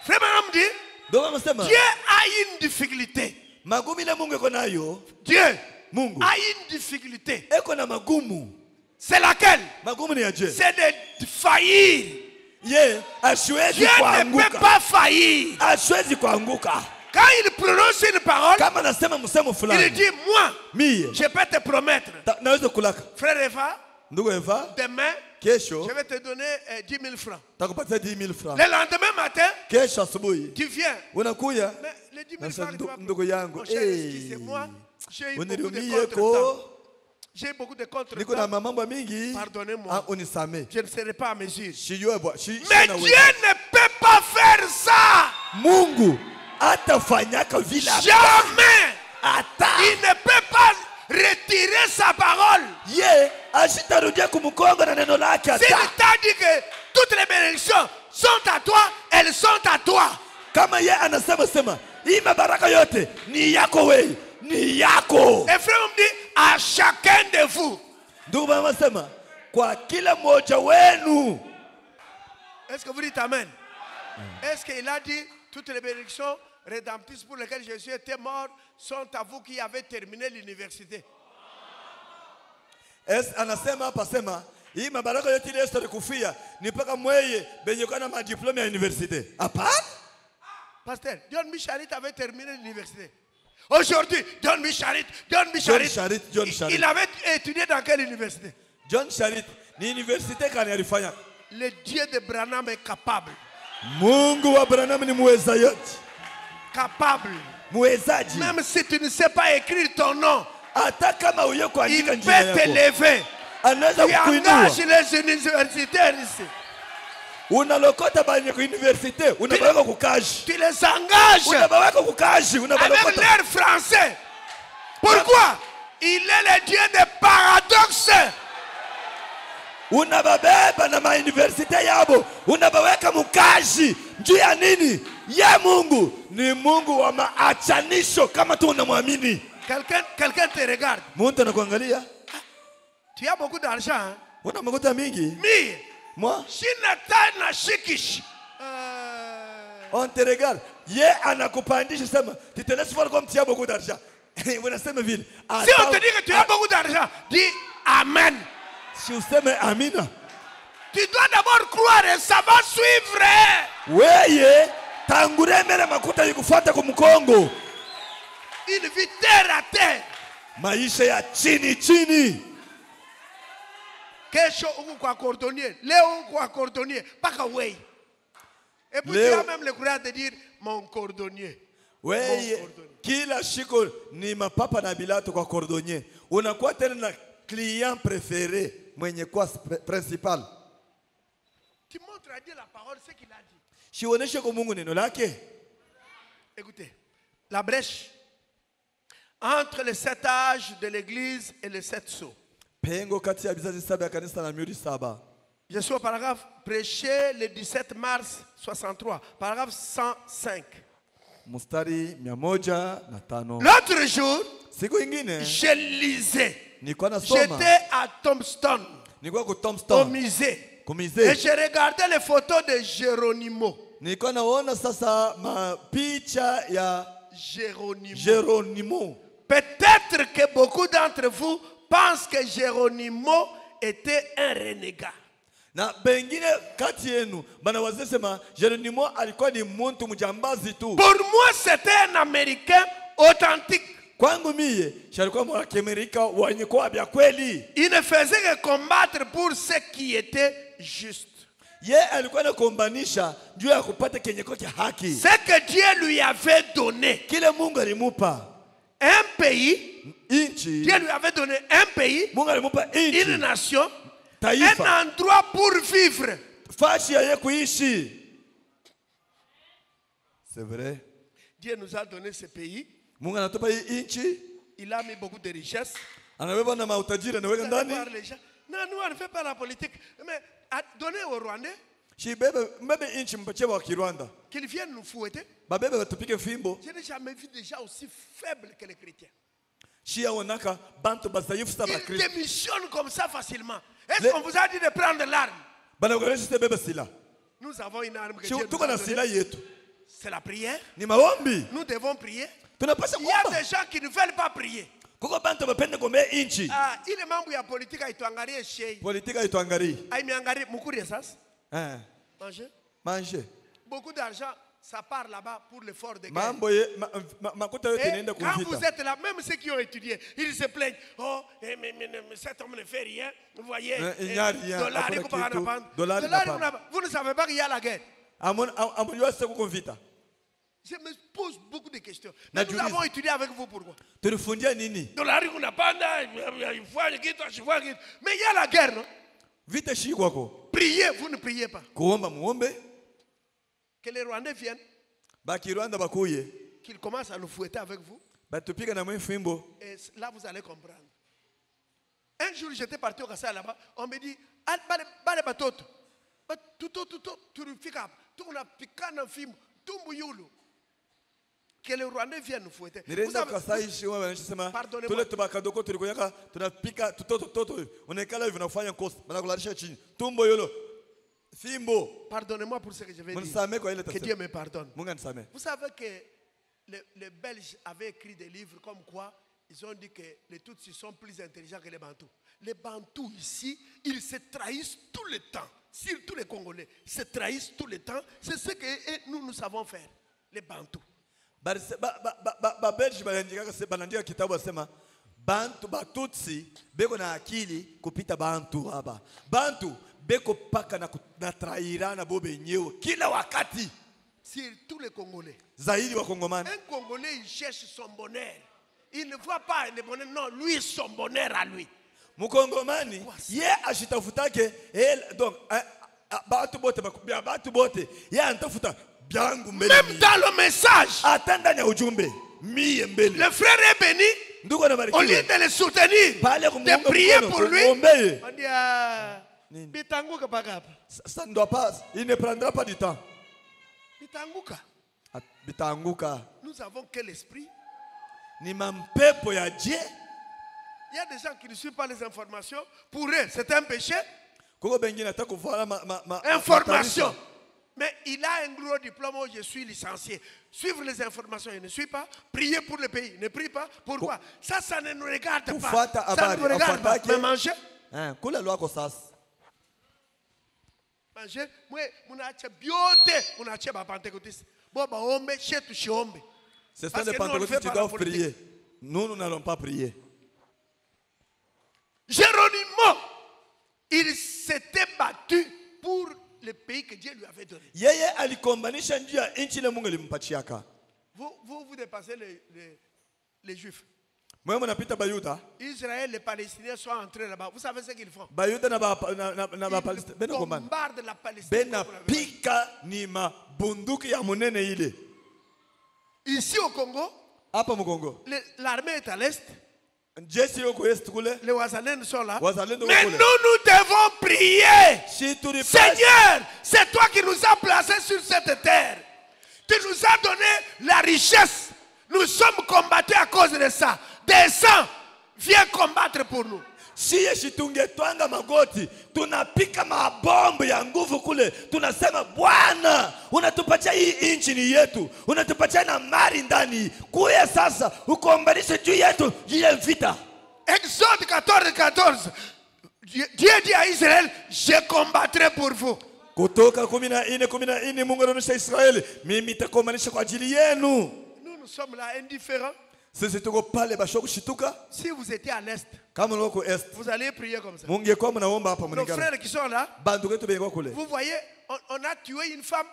Frère Branham dit,
Ndio anasema
Dieu a une difficulté.
magumu na Mungu iko nayo.
Dieu
Mungu
a une difficulté.
eko na magumu.
C'est laquelle?
Magumu ni ya je.
C'est de faillir
Ye ashwezi
Dieu ne peut
kuanguka.
pas faillir.
Ashwezi kuanguka.
Quand il prononce une parole,
Kama nasema msemo
il
fulani.
dit, moi,
Mie
je peux te promettre.
naweza kulaka.
Frère Eva,
Ndugu Eva,
demain,
kesho
je vais te donner 10 000 francs.
takupatia 10 000 francs.
Le lendemain matin,
Kesho asubuhi
tu viens.
unakuya
Mais les 10 000
Nasema,
francs, tu vas
ndugu yangu,
Mon cher, excusez-moi, j'ai eu beaucoup de
unirumie
contretemps.
ko
J'ai eu beaucoup de
niko na
contretemps.
mambo mingi.
Pardonnez-moi.
Unisame.
Je ne serai pas à mesure.
Shijue bwa.
Mais Dieu ne peut pas faire ça.
Mungu atafanyaka vile.
Jamais.
Ata.
Il ne peut pas retirer sa parole.
Ye ashitarudia kumkonga na neno lake
S'il
ata.
t'a dit que toutes les bénédictions sont à toi, elles sont à toi.
Kama ye anasema sema, hii mabaraka yote ni yako wewe, ni yako.
Et frère me dit à chacun de vous.
Ndugu mama sema kwa kila mmoja wenu.
Est-ce que vous dites amen? Est-ce qu'il a dit toutes les bénédictions rédemptrices pour lesquelles Jésus était mort sont à vous qui avez terminé l'université?
Anasema hapa sema hii mabaraka yote ile Yesu alikufia ni mpaka mweye benye kana madiploma ya universite. Hapana?
Pasteur, John Micharit avait terminé l'université. Aujourd'hui, John Micharit, il avait étudié dans quelle université?
John Sharit ni universite kani alifanya?
Le Dieu de Branham est capable.
Mungu wa Branham ni muweza yote.
Capable.
Muwezaji.
Même si tu ne sais pas écrire ton nom,
hata kama uye
il
kuandika
peut
jina yako.
t'élever.
Anaweza
Tu
kukuinua.
engages les universitaires ici.
Unalokota banye ku universite, unabaweka kukaji.
Tu les engages
Unabaweka kukaji,
avec
unabalokota.
l'air français. Pourquoi? Il est le Dieu des paradoxes.
Unababeba na mauniversite yabo, unabaweka mukaji. Juu ya nini? Ya Mungu ni Mungu wa maachanisho kama tu unamwamini.
Quelqu'un te regarde.
Muntu anakuangalia.
Tu as beaucoup d'argent. Hein?
Una makuta mingi.
Mi.
Moi,
Shinata na shikish.
on te regarde. Ye anakupandisha sema, tu te laisses voir comme tu as beaucoup d'argent. Unasema vile.
Si on te dit que tu as beaucoup d'argent, dis Amen.
Si useme amina.
Tu dois d'abord croire et ça va suivre.
Weye tangure mbele makuta yukufuata kumkongo.
Une vie terre à terre.
Maisha ya chini chini.
Kesho uko kwa cordonnier. Leo uko kwa cordonnier. Paka way. Et puis tu as même le courage de dire mon cordonnier.
Weye kila shiko ni mapapa na bilato kwa cordonnier. Unakuwa tena na client préféré mwenye kwa principal.
Tu montres à Dieu la parole, ce qu'il a dit.
Shioneshe kwa Mungu neno lake.
Écoutez, la brèche entre les 7 âges de l'église et les 7 sceaux.
Pengo kati ya bizazi saba ya kanisa na miuri saba.
Je suis au paragraphe prêché le 17 mars 63, paragraphe 105.
Mustari 105.
L'autre jour,
Siku ingine
je lisais.
nilikuwa nasoma.
J'étais à Tombstone,
Nilikuwa ku
au
Tombstone.
musée. Et
Kumize.
je regardais les photos de Geronimo.
Nilikuwa naona sasa mapicha ya
Geronimo.
Geronimo.
Peut-être que beaucoup d'entre vous pensent que Geronimo était un renégat.
Na bengine kati yenu banawazia sema Geronimo alikuwa ni muntu mjambazi tu.
Pour moi, c'était un Américain authentique.
Kwangu mie, alikuwa Mwamerika wenye kwa bya kweli.
Il ne faisait que combattre pour ce qui était juste.
Ye alikuwa anakombanisha juu ya kupata kenye kwa haki.
Ce que Dieu lui avait donné.
Kile Mungu alimupa
Un pays.
inchi.
Dieu lui avait donné un pays,
Mungu alimupa inchi.
une nation,
Taifa.
un endroit pour vivre.
Fashi ya ye kuishi. C'est vrai.
Dieu nous a donné ce pays.
Mungu anatupa hii inchi.
Il a mis beaucoup de richesses.
Anabeba na mautajiri anaweka
Vous allez
ndani.
voir les gens. Non, nous, on ne fait pas la politique. Mais donner aux Rwandais
Mbebe inchi mpatie wa Kirwanda.
qu'ils viennent nous fouetter.
Babebe batupike fimbo.
Je n'ai jamais vu des gens aussi faibles que les chrétiens.
Shia onaka bantu bazaifu sa ba
Ils
Kristo.
démissionnent comme ça facilement. Est-ce
Les-
qu'on vous a dit de prendre l'arme?
Banakuonyesha bebe sila.
Nous avons une arme que Dieu nous
Tuko
a
na sila
donnée.
yetu.
C'est la prière.
Ni maombi.
Nous devons prier.
Tunapasha
Il y a
kuomba.
des gens qui ne veulent pas prier.
Kuko bantu bapende kuombea inchi.
Ah, ile mambo ya politika ituangalie shei.
Politika ituangalie.
Aimiangalie mukuri sasa. Manger.
Manger.
Beaucoup d'argent, ça part là-bas pour l'effort de guerre.
Mambo ye makuta yote
Et
inaenda
quand vous
kuvita.
êtes là, même ceux qui ont étudié, ils se plaignent. Oh, mais cet homme ne fait rien. Vous voyez,
Il n'y a rien.
dollar,
Après
il faut pas
Quito,
prendre.
dollar,
Vous ne savez pas qu'il y a la guerre.
Amon yo se kuvita.
Je me pose beaucoup de questions.
Na
Mais nous
juliza.
avons étudié avec vous pourquoi.
Tulifundia nini?
Dollar, il n'y a pas il faut un guide, il faut un guide. Mais il y a la guerre, non?
Vita shi kwako.
Priez, vous ne priez pas.
Kuomba muombe.
Que les Rwandais viennent,
Baki Rwanda bakuye.
qu'ils commencent à nous fouetter avec vous.
Batupiga na mwifimbo.
Et là, vous allez comprendre. Un jour, j'étais parti au Kassai là-bas. On me dit, bale batoto. Tu fika. Tu na pikana film. Tumbuyulu. Que les Rwandais viennent nous fouetter.
Nirenda Kasai shiwa wanasema tule tubakadoko tulikoyaka tunapika tutoto unekala hivi nafanya kosa banakularisha chini tumbo yolo fimbo.
Pardonnez-moi pour ce que je vais dire. Que Dieu me pardonne. Vous savez que les Belges avaient écrit des livres comme quoi ils ont dit que les Tutsis sont plus intelligents que les Bantous. Les Bantous ici, ils se trahissent tout le temps. Surtout les Congolais, se trahissent tout le temps. C'est ce que nous savons faire, les Bantous.
Belge banandika kitabu asema bantu batutsi beko na akili kupita bantu haba. Bantu beko paka na trairana bo benyewe kila wakati.
Surtout les Congolais.
Zaidi wa Kongomani.
Un Congolais, il cherche son bonheur. Il ne voit pas le bonheur, non, lui, son bonheur à lui.
Mukongomani, ye ashitafutake, donc, batu bote, batu bote, ye antafuta biangu mbele.
Même dans le message,
atanda nya ujumbe, miye mbele.
Le frère est béni, au lieu de le soutenir, de prier pour lui, on dit, bitanguka bagapa.
Ça ne doit pas, il ne prendra pas du temps.
Bitanguka.
Bitanguka.
Nous avons quel esprit?
Ni mampepo ya Dieu.
Il y a des gens qui ne suivent pas les informations. Pour eux, c'est un péché. Information. Mais il a un gros diplôme où je suis licencié. Suivre les informations, il ne suit pas. Prier pour le pays, il ne prie pas. Pourquoi? Ça ne nous regarde pas. Ça ne nous regarde pas. Mais manger. Manger. Moi, je
ce sont des pentecôtistes qui doivent prier. Nous n'allons pas prier.
Géronimo, il s'était battu pour le pays que Dieu lui avait donné. Vous dépassez les Juifs. Israël, les Palestiniens sont entrés là-bas. Vous savez ce qu'ils font? Ils bombardent la Palestine. Ici au Congo, l'armée est à l'est. Les Wazalènes sont là. Mais nous devons prier. Seigneur, c'est toi qui nous as placés sur cette terre. Tu nous as donné la richesse. Nous sommes combattus à cause de ça. Descends, viens combattre pour nous.
Siye shitungetwanga magoti, tunapika mabombu ya nguvu kule, tunasema Bwana, unatupatia hii inchi ni yetu, unatupatia na mali ndani, kuya sasa, ukombanishe juu yetu, juu ya vita.
Exode 14:14, Dieu dit à Israël, je combattrai pour vous.
Kutoka 14:14 Mungu anaonyesha Israeli, mimi nitakombanisha kwa ajili yenu.
Nous sommes là indifférents.
Si vous
étiez à l'est,
vous
allez prier comme ça.
Nos
frères qui sont là, vous voyez, on a tué une femme,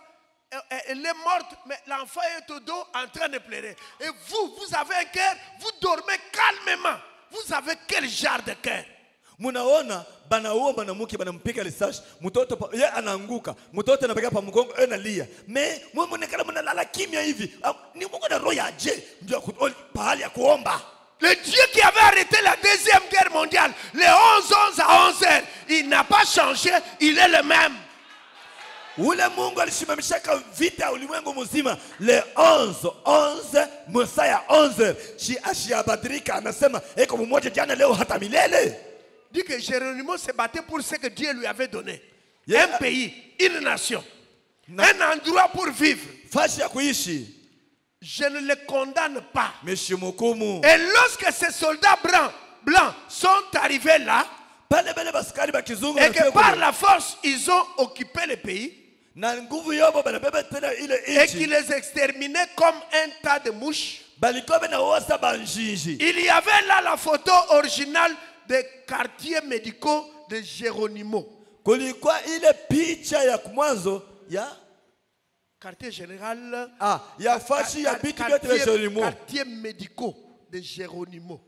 elle est morte, mais l'enfant est au dos en train de pleurer. Et vous avez un cœur, vous dormez calmement. Vous avez quel genre de cœur?
Munaona banaua mwanamke banampika risasi mtoto yeye anaanguka mtoto anabega pa mgongo analia me muonekana mnalala kimya hivi ni Mungu na roho ya je ndio pahali ya kuomba.
Le Dieu qui avait arrêté la deuxième guerre mondiale les 11 à 11 heures, il n'a pas changé, il est le même.
Ule Mungu alisimamishaka vita ulimwengu mzima le 11 masaa ya 11 ashiabadilika anasema eko mmoja jana leo hata milele.
Dit que Géronimo se battait pour ce que Dieu lui avait donné. Un pays, une nation, un endroit pour vivre. Je ne le condamne pas. Et lorsque ces soldats blancs sont arrivés là, et que par la force ils ont occupé le pays,
na nguvu yobo banabeba tena ile
et qui
nchi
les exterminait comme un tas de mouches.
balikuwa banaosa banjinji.
Il y avait là la photo originale des quartiers médicaux de Géronimo.
Kulikuwa ile picha ya mwanzo ya
Quartier général.
ya fashi ya bitu vyote vya Geronimo.
Quartiers médicaux de Géronimo.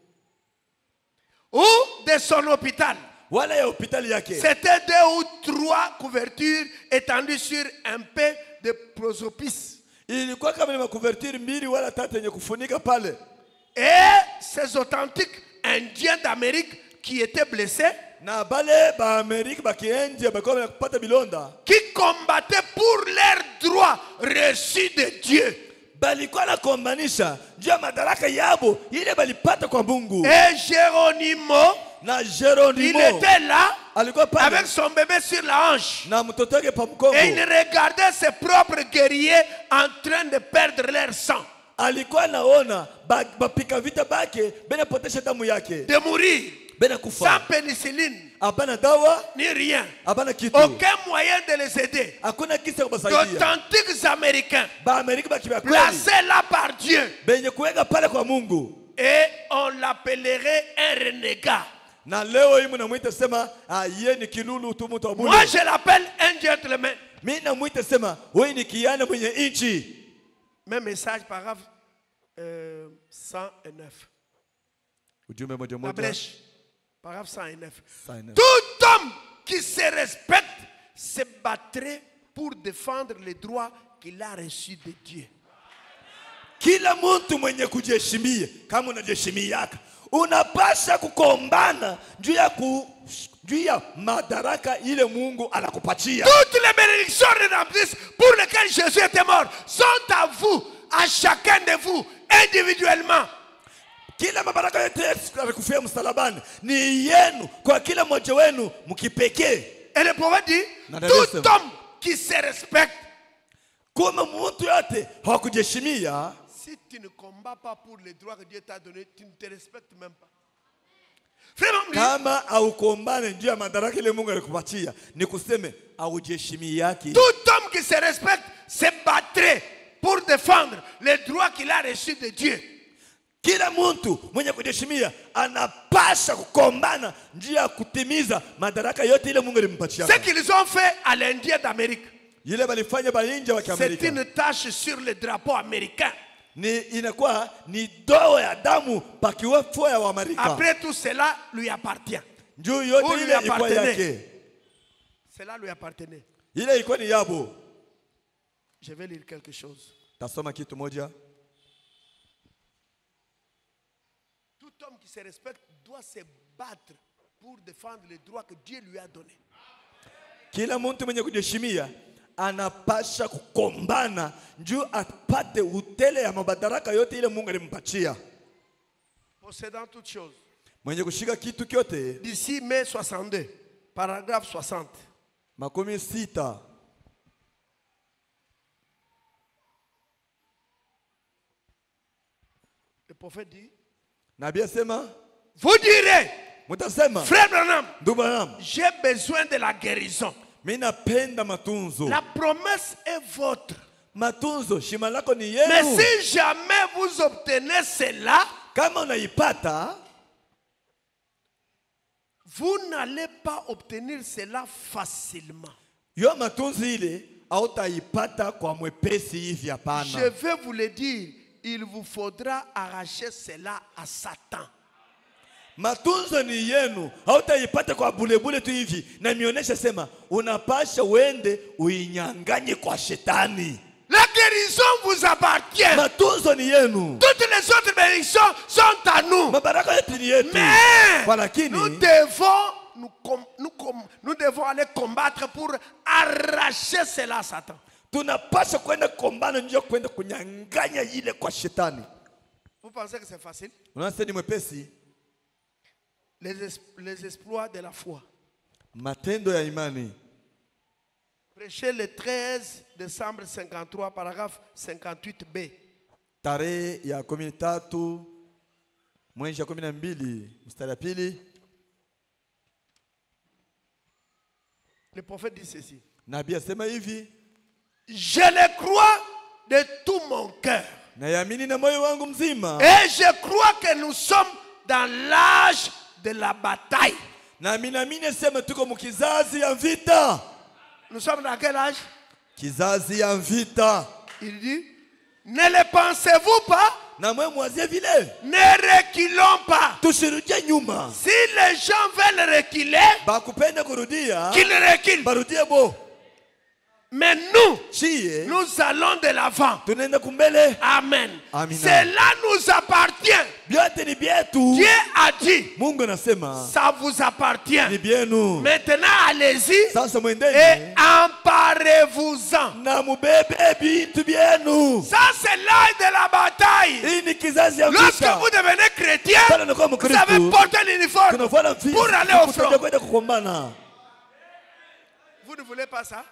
Ou de son hôpital.
Wala ya hospitali yake.
C'était 2 ou 3 couvertures étendues sur un peu de prosopis.
Ilikuwa kama ni makuvertiri mbili wala tatu yenye kufunika pale.
Et ces authentiques Indiens d'Amérique qui étaient blessés,
Na bale ba Amerika ba kienje balikuwa wanapata bilonda.
qui combattaient pour leurs droits reçus de Dieu.
Balikuwa na kombanisha juu ya madaraka yabo ile balipata kwa Mungu.
Et Géronimo,
Na
il
Geronimo
était là
alikuwa pale
avec son bébé sur la hanche.
na mtoto wake pa mkongo.
Et il regardait ses propres guerriers en train de perdre leur sang,
Alikuwa naona bapika vita bake bena potesha damu yake.
de mourir
Bena
sans
kufa.
pénicilline
Hapana dawa,
ni rien.
hapana kitu.
Aucun moyen de les aider.
Hakuna kisa kubasaidia.
D'authentiques Américains
Ba Amerika bakibia kweli.
placés là par Dieu.
Benye kuweka pale kwa Mungu.
Et on l'appellerait un renégat.
Na leo hii mnamuita sema yeye ni kilulu tu mtu wa bure.
Moi, je l'appelle un gentleman.
Mimi namuita sema wewe ni kiana mwenye inchi.
Même message, paragraphe 109.
Ujumbe moja
La
moja.
brèche, paragraphe 109.
109.
Tout homme qui se respecte se battrait pour défendre les droits qu'il a reçus de Dieu.
Kila mtu mwenye kujiheshimia kama unajiheshimiaka unapasha kukombana juu ya madaraka ile Mungu anakupatia.
Toutes les bénédictions rédemptrices pour lesquelles Jésus était mort sont à vous, à chacun de vous, individuellement.
Kila mabaraka yote Yesu alikufia msalabani ni yenu kwa kila mmoja wenu mkipekee.
Et le prophète dit, tout homme qui se respecte,
Kama mtu yote hakujiheshimia,
si tu ne combats pas pour les droits que Dieu t'a donnés, tu ne te respectes même pas. Vraiment,
kama aukombane juu ya madaraka ile Mungu alikupatia, ni kuseme aujiheshimiaki.
tout homme qui se respecte se battrait pour défendre les droits qu'il a reçus de Dieu.
Kila mtu mwenye kujiheshimia anapasha kukombana njia ya kutimiza madaraka yote ile Mungu alimpatia.
Ce qu'ils ont fait à l'Indien d'Amérique,
Ile balifanya bainja wa
c'est
Amerika.
une tache sur le drapeau américain.
Ni inakuwa ni doa ya damu pakiwafua ya Amerika.
Après tout cela lui appartient.
Njoo yote
Huyu
ile ilikuwa
appartenait.
yake.
Cela lui appartenait.
Ile ilikuwa ni yabo.
Je vais lire quelque chose.
Tasoma kitu moja.
Tout homme qui se respecte doit se battre pour défendre les droits que Dieu lui a donnés.
Kila mtu mwenye kujiheshimia anapasha kukombana njoo apate utele ya madaraka yote ile Mungu alimpatia.
Possédant toutes choses.
Mwenye kushika kitu kyote
D'ici mai 62, paragraphe 60.
makumi sita.
Le prophète dit,
Nabii asema,
vous direz,
mutasema,
frère Branham,
ndugu Branham,
j'ai besoin de la guérison.
mimi napenda matunzo.
La promesse est votre.
Matunzo shima lako ni
Mais
yenu.
si jamais vous obtenez cela,
Kama unaipata,
vous n'allez pas obtenir cela facilement.
yo matunzo ile hautaipata kwa mwepesi hivi
Je
hapana.
vais vous le dire, il vous faudra arracher cela à Satan.
Matunzo ni yenu, hautaipata kwa bulebule tu hivi. Na mionyesha sema unapasha uende uinyanganye kwa shetani.
La guérison vous appartient.
Matunzo ni yenu.
Toutes les autres bénédictions sont à nous.
Mabaraka yetu ni yetu.
Mais
Kwa lakini
nous devons aller combattre pour arracher cela à Satan.
tunapasha kwenda kombana njoo kwenda kunyanganya ile kwa shetani.
Vous pensez que c'est facile?
Unaona ni mwepesi?
Les exploits de la foi.
Matendo ya imani.
Prêché le 13 décembre 53, paragraphe 58b.
Tarehe ya 13 mwezi wa 12 mstari wa pili.
Le prophète dit ceci.
Nabii asema hivi,
Je le crois de tout mon cœur.
Nayamini na moyo wangu mzima.
Et je crois que nous sommes dans l'âge de la bataille.
Na minamini sema tuko mukizazi ya vita.
Nous sommes dans quel âge?
Kizazi ya vita.
Il dit, ne le pensez-vous pas?
Na mwe mwazie vile.
Ne reculons pas.
Tushirudie nyuma.
Si les gens veulent reculer,
Bakupenda kurudia.
qu'ils reculent.
Barudie bo.
Mais nous,
Chie.
nous allons de l'avant.
Tunaenda kumbele.
Amen.
Amina.
Cela nous appartient.
Byote ni bietu.
Dieu a dit,
Mungu anasema
ça vous appartient.
ni bienu.
Maintenant, allez-y
Sasa
et
mwendeni
emparez-vous-en.
na mubebe bintu bienu.
Ça, c'est l'âge de la bataille.
Hii ni kizazi ya
Lorsque
vita.
vous devenez chrétien,
Pale unakuwa
vous
Mkristo.
avez porté l'uniforme
Tunafuata mfisi.
pour aller au front.
Kwenda kukombana.
Vous ne voulez pas ça?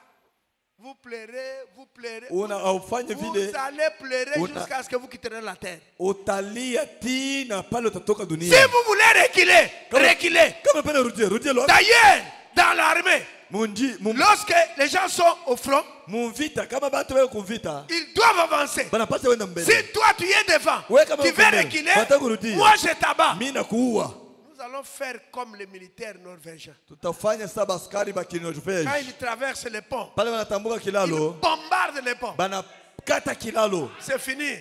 Vous pleurez, vous pleurez.
Aufanye
Vous
vile.
allez pleurer
Una-
jusqu'à ce que vous quitterez la terre.
Utalia tina pale utatoka
Si
dunia.
vous voulez reculer, reculez.
Kama pale rudie lo.
D'ailleurs, dans l'armée,
Munji
lorsque les gens sont au front,
mumvita kama bantu wako kuvita.
ils doivent avancer.
Banapasa wenda mbele.
Si toi tu es devant,
Ouais, kama
tu
uko
veux
mbele.
reculer,
Wataka kurudia.
moi je t'abats.
Mimi nakuua.
Nous allons faire comme les militaires norvégiens.
Tutafanya saba askari bakinoveje.
Quand ils traversent le pont,
Pale wanatambuka
ils
kilalo.
bombardent le pont.
Banakata kilalo.
C'est fini.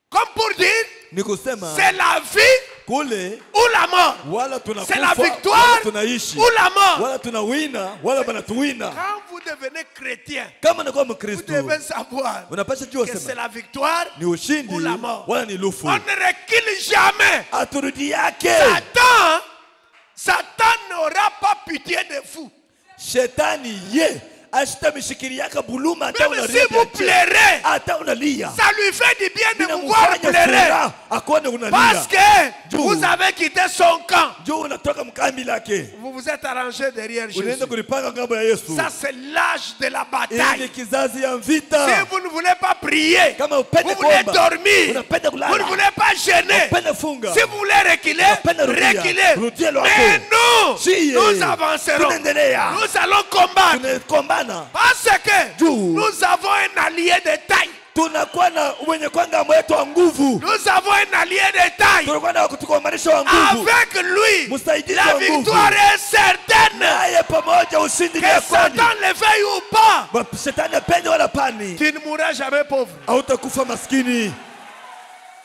Comme pour dire,
Ni kusema
c'est la vie
kule
ou la mort.
wala tunakufa.
C'est la victoire
wala tunaishi.
ou la mort.
Wala tunawina, wala banatuwina.
Quand vous devenez chrétien,
Kama nakuwa
vous
Mkristo,
devez savoir
unapaswa jua
que c'est
sema
la victoire
ni ushindi
ou la mort.
wala ni lufu.
On ne recule jamais.
Aturudi yake.
Satan n'aura pas pitié de vous.
Shetani ye ashitamishikiriaka buluma hata
Même si
unalia.
vous pleurez,
Hata unalia.
ça lui fait du bien de vous voir pleurer.
Akone unalia.
Parce que vous avez quitté son camp.
Juu unatoka mkambi lake.
Vous vous êtes arrangé derrière Jésus.
Unaenda kulipanga ngambo ya Yesu.
Ça, c'est l'âge de la
Hii ni
bataille.
kizazi ya vita.
Si vous ne voulez pas prier,
Kama upende
vous voulez
kuomba,
dormir,
unapenda
vous
kulala,
ne voulez pas gêner.
upende funga.
Si vous voulez reculer,
Unapenda rudia.
reculez.
Rudia lwako.
Mais nous,
Siye.
nous avancerons.
Tunaendelea.
Nous allons combattre.
Tunakombana.
Parce que
Juu.
nous avons un allié de taille.
Tunakuwa na mwenye kwanga mwetu wa nguvu.
Nous avons un allié de taille.
Tunakuwa na kutukomanisha wa nguvu.
Avec lui,
Msaidizi
la
wa nguvu.
victoire est certaine.
Naye pamoja ushindi ni
Que
kweli.
Satan le veuille ou pas,
Shetani apende wala pani.
tu ne mourras jamais pauvre.
Hautakufa maskini.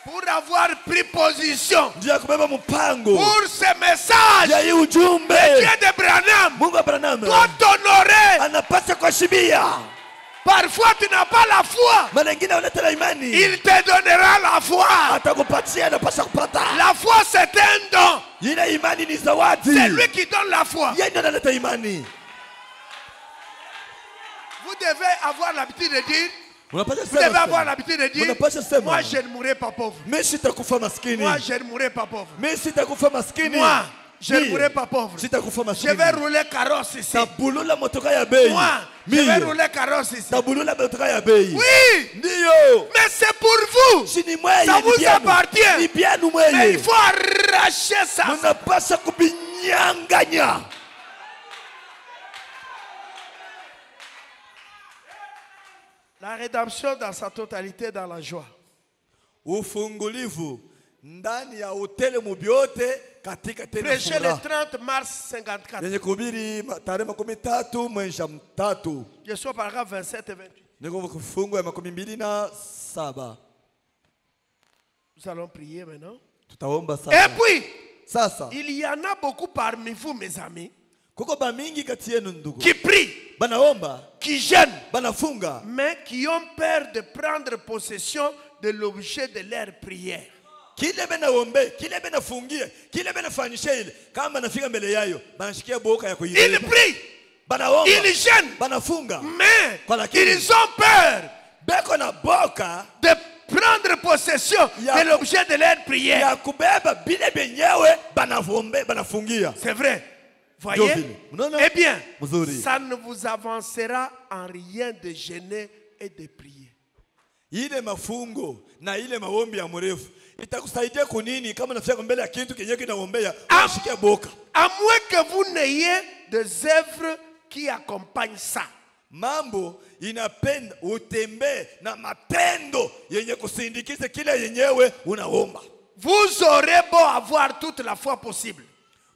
Pour avoir pris position
Ndio ya kubeba mpango.
pour ce message,
Ya hii ujumbe.
Dieu de Branham
Mungu wa Branham
doit t'honorer.
anapaswa kuheshimia.
Parfois, tu n'as pas la foi.
Mara nyingine unaleta na imani.
Il te donnera la foi.
Atakupatia, anapaswa kupata.
La foi, c'est un don.
Ile imani ni zawadi.
C'est lui qui donne la foi.
Yeye ndiye analeta imani.
Vous devez avoir l'habitude de dire,
Unapaswa
vous devez avoir
sema.
l'habitude de dire,
Unapaswa sema.
moi je ne mourrai pas pauvre.
Mimi sitakufa maskini.
Moi je ne mourrai pas pauvre.
Mimi sitakufa maskini.
Moi, je ne
Mimi
mourrai pas pauvre.
sitakufa
Je
maskini.
vais rouler carrosse ici.
Tabulula motoka ya bei.
Moi, je vais rouler carrosse ici.
Tabulula motoka ya bei.
Oui,
Ndio.
mais c'est pour vous.
Si ni mweye
Ça
ni
vous
byenu.
appartient.
Ni byenu
Mais
mweye.
il faut arracher ça.
Mnapaswa kubinyanganya.
La rédemption dans sa totalité dans la joie.
Ufungulivu ndani ya utele mubyote katika tena
Prêché le
furaha.
30 mars 54.
Yenye kuhubiri tarehe 13 mwezi wa 3.
Je suis au paragraphe 27 et 28.
Niko kufungu ya 27.
Nous allons prier maintenant.
Tutaomba
Et
sasa.
puis,
Sasa
il y en a beaucoup parmi vous, mes amis,
kuko bamingi kati yenu ndugu.
qui prient,
Banaomba,
qui jeûnent,
banafunga,
mais qui ont peur de prendre possession de l'objet de leur prière.
kile benaombe, kile benafungie, kile benafanyisha ile kama nafika mbele yayo, banashikia boka ya
Ils
kuibeba.
prient,
Banaomba,
ils jeûnent,
banafunga.
mais
Kwa lakini,
ils ont peur
beko na boka
de prendre possession
Ya-
de l'objet de leur prière.
ya kubeba bile benyewe banavombe, banafungia.
C'est vrai.
Ndio
Voyez?
vile. Unaona?
Eh bien,
Mzuri.
ça ne vous avancera en rien de gêner et de prier.
Ile mafungo na ile maombi ya mrefu itakusaidia kunini kama nafika mbele ya kitu kenye kinaombea unashikia boka.
À moins que vous n'ayez des œuvres qui accompagnent ça.
mambo inapenda utembee na matendo yenye kusindikiza kile yenyewe unaomba.
Vous aurez beau avoir toute la foi possible,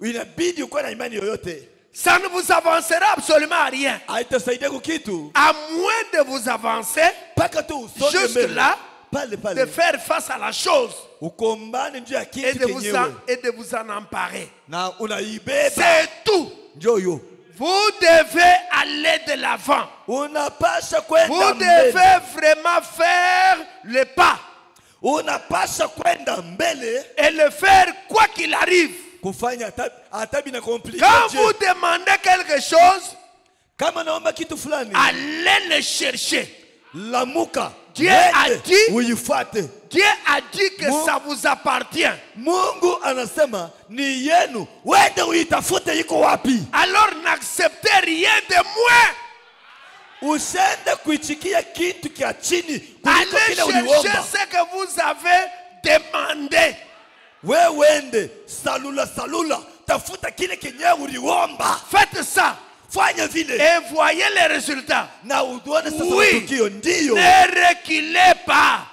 Inabidi uko na imani yoyote,
ça ne vous avancera absolument à rien.
haitasaidia kitu
À moins de vous avancer
paka tu usonge
juste
mbele.
là,
Pale
de
pale
faire face à la chose
ukombane njoo ya
et
kitu
de vous
kenyewe
et de vous en emparer.
na unaibeba,
C'est tout.
njoo yo.
Vous devez aller de l'avant.
Unapasha
Vous
kwenda
devez
mbele,
vraiment faire le pas
unapasha kwenda mbele
et le faire quoi qu'il arrive.
kufanya hata bina compliqué.
Quand vous demandez quelque chose,
Kama naomba kitu fulani,
allez le chercher.
lamuka,
Dieu a
wende,
dit-
uifuate.
Dieu a dit que
Mon-
ça vous appartient.
Mungu anasema ni yenu, wende uitafute iko wapi.
Alors n'acceptez rien de moins.
Usiende kuichikia kitu kia chini kuliko
Allez
kile
chercher
uliomba.
ce que vous avez demandé.
We wende salula tafuta kile kenyewe uliomba.
Faites ça
Fanya vile
et voyez les résultats.
na uone sasa
Oui.
matukio. Ndiyo,
Ne reculez pas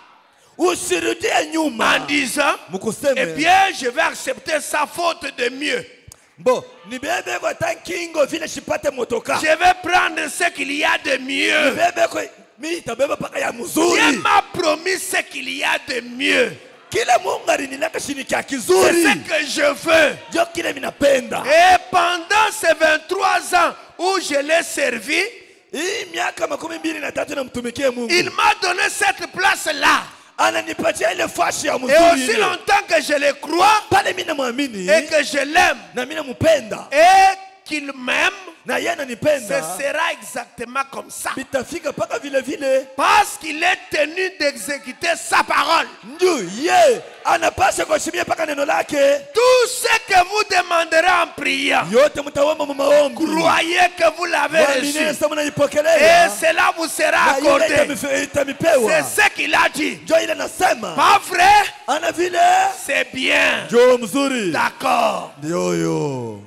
usirudie nyuma
en disant, eh
mkuseme
bien, je vais accepter sa faute de mieux.
bo nibebe kwa tankingo vile shipate motoka.
Je vais prendre ce qu'il y a de mieux.
Nibebe kwa mimi tabeba paka ya
Dieu
mzuri.
m'a promis ce qu'il y a de mieux.
Kila Mungu alinilaka shini kia
C'est
kizuri.
ce que je veux.
Ndio kile minapenda.
Et pendant ces 23 ans où je l'ai servi,
Hii miaka 23 namtumikia Mungu.
il m'a donné cette place-là.
Ananipatia ile fashi ya
Et
mzuri
aussi
ile.
longtemps que je le crois
Pale mimi namwamini
et que je l'aime
na mimi nampenda
et qu'il m'aime,
na yeye
ce
ananipenda.
sera exactement comme ça.
Bitafika paka vile vile.
Parce qu'il est tenu d'exécuter sa parole.
Ndio ye anapasha kuheshimia paka neno lake.
Tout ce que vous demanderez en priant,
Yote mtaomba mu maombi.
croyez que vous l'avez
Mwamini
reçu.
sasa
Et
mnaipokelea.
cela vous sera
Na ile
accordé.
itamipewa.
C'est ce qu'il a dit.
Ndio ile nasema.
Pas vrai?
Ana vile.
C'est bien.
Ndio mzuri.
D'accord.
Ndio yo.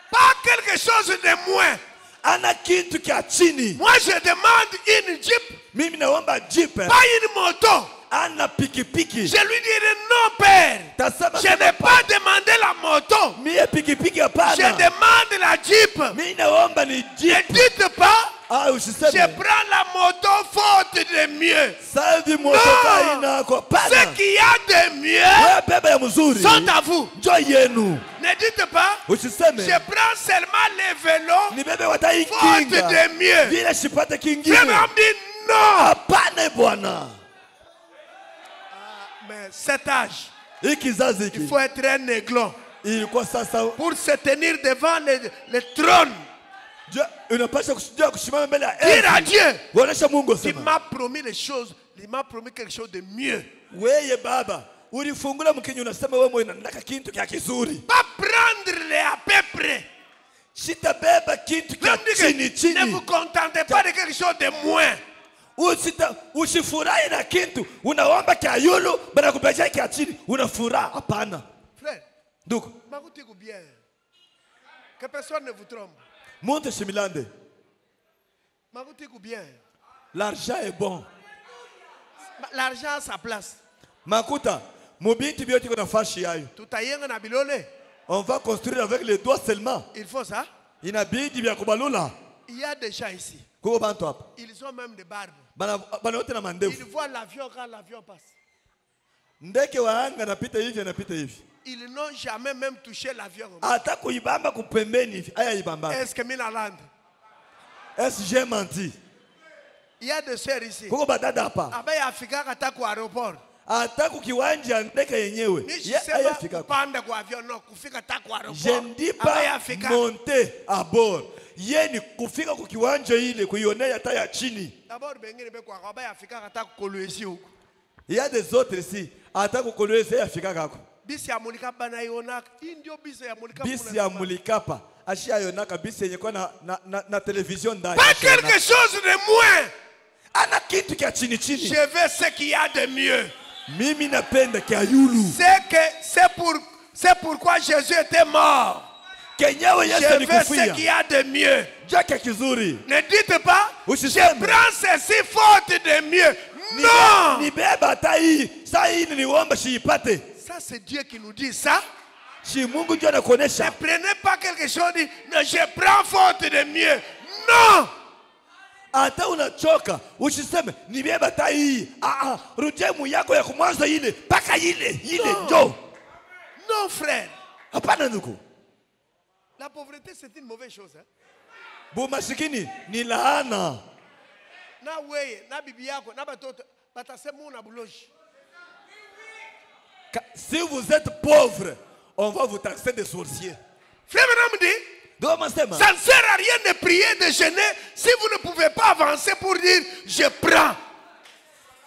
Pas quelque chose de moins.
Ana kitu kia chini.
Moi, je demande une Jeep,
Mimi naomba jeep.
pas une moto.
Ana pikipiki.
Je lui dirai non, Père.
Tasema
Je n'ai pas demandé la moto.
mie pikipiki
Je
hapana.
demande la Jeep.
Mimi naomba ni
Ne
jeep.
dites pas,
Ah,
je
usiseme.
prends la moto faute de mieux.
Savi motoka
Non.
ina kwa
Ce
pana.
qu'il y a de mieux
Wewe beba ya mzuri.
sont à vous.
Njo yenu.
Ne dites pas,
Usiseme.
je prends seulement les vélos
Ni bebe watai
faute
kinga.
de mieux.
Vile shipate
Je
kingine.
me dis non.
Hapana bwana.
Mais cet âge,
Hii kizazi
il
hiki
faut être un aiglon
ilikuwa sasa
pour se tenir devant le trône.
unapasha kusudia kusimama mbele ya
Dire à
enzi.
Dieu,
Waonesha Mungu
il
sema.
m'a promis les choses, il m'a promis quelque chose de mieux.
Weye baba, ulifungula mkinyo unasema wewe moyo unataka kitu kia kizuri.
Pas prendre les à peu près.
Sitabeba kitu kia
Même
chini
dire que ne vous
chini.
contentez pas de quelque chose de moins.
Usifurahi na kitu unaomba kia yulu bana kupatia kia chini unafuraha. Hapana.
Frère,
Ndugu,
m'écoutez bien. Que personne ne vous trompe.
monte shimilande.
M'écoutez bien.
L'argent est bon.
L'argent a sa place.
Makuta, mobinti biote kuna fashi yayo.
Tout à l'heure, na bilole.
On va construire avec les doigts seulement.
Il faut ça.
Inabidi vya kubalula.
Il y a des gens ici.
Kuko bantu hapa.
Ils ont même des barbes.
Bana wote na
Ils
mandevu.
voient l'avion quand l'avion passe.
Ndeke wa anga napita hivi anapita hivi.
Ils n'ont jamais même touché l'avion.
Hata kuibamba kupembeni hivi. Aya ibamba.
Est-ce que Minaland?
Est-ce j'ai menti?
Il y a des sœurs ici.
Kuko badada hapa.
Abe Afrika kata kwa aéroport.
Hata kukiwanja ndeke yenyewe.
Ni
Ye aya fika.
sema kupanda kwa avion no kufika ta kwa
Je
aéroport.
ne dis
Abe
pas
Afrika.
monter à bord. Ye ni kufika kukiwanja ile kuionea hata ya chini.
D'abord bengine be kwa abe Afrika kata kolwezi huko.
Il y a des autres ici. Hata kukolweza ya fika kako.
Bisi ya mulika bana yonaka. Hii ndio bisi ya mulika.
Bisi ya mulikapa. Ashi ayonaka bisi yenye kwa na television ndani.
Pas quelque chose de moins.
Ana kitu kia chini chini.
Je veux ce qu'il y a de mieux.
Mimi napenda kia yulu.
C'est pourquoi Jésus était mort.
kenyewe Yesu
Je veux ce qu'il y
alikufia.
a de mieux.
Jake kizuri.
Ne dites pas, je
Usiseme.
prends ceci faute de mieux. Non!
Nibeba hata hii. Saa hii niliomba shiipate.
Ça, c'est Dieu qui nous dit ça.
Si Mungu ndio
Ne
anakuonesha.
prenez pas quelque chose, dit, non, je prends faute de mieux. Non!
Hata unachoka, usiseme nibeba hata hii. Rudia mu yako ya kumwanza ile, paka ile njoo.
Non, frère.
Hapana ndugu.
La pauvreté, c'est une mauvaise chose. Hein?
Bumasikini ni laana.
Na weye, na bibi yako, na batoto, batasema na buloji.
Si vous êtes pauvre, on va vous taxer de sorcier.
Frère Branham dit, ça ne sert à rien de prier, de jeûner, si vous ne pouvez pas avancer pour dire, je prends.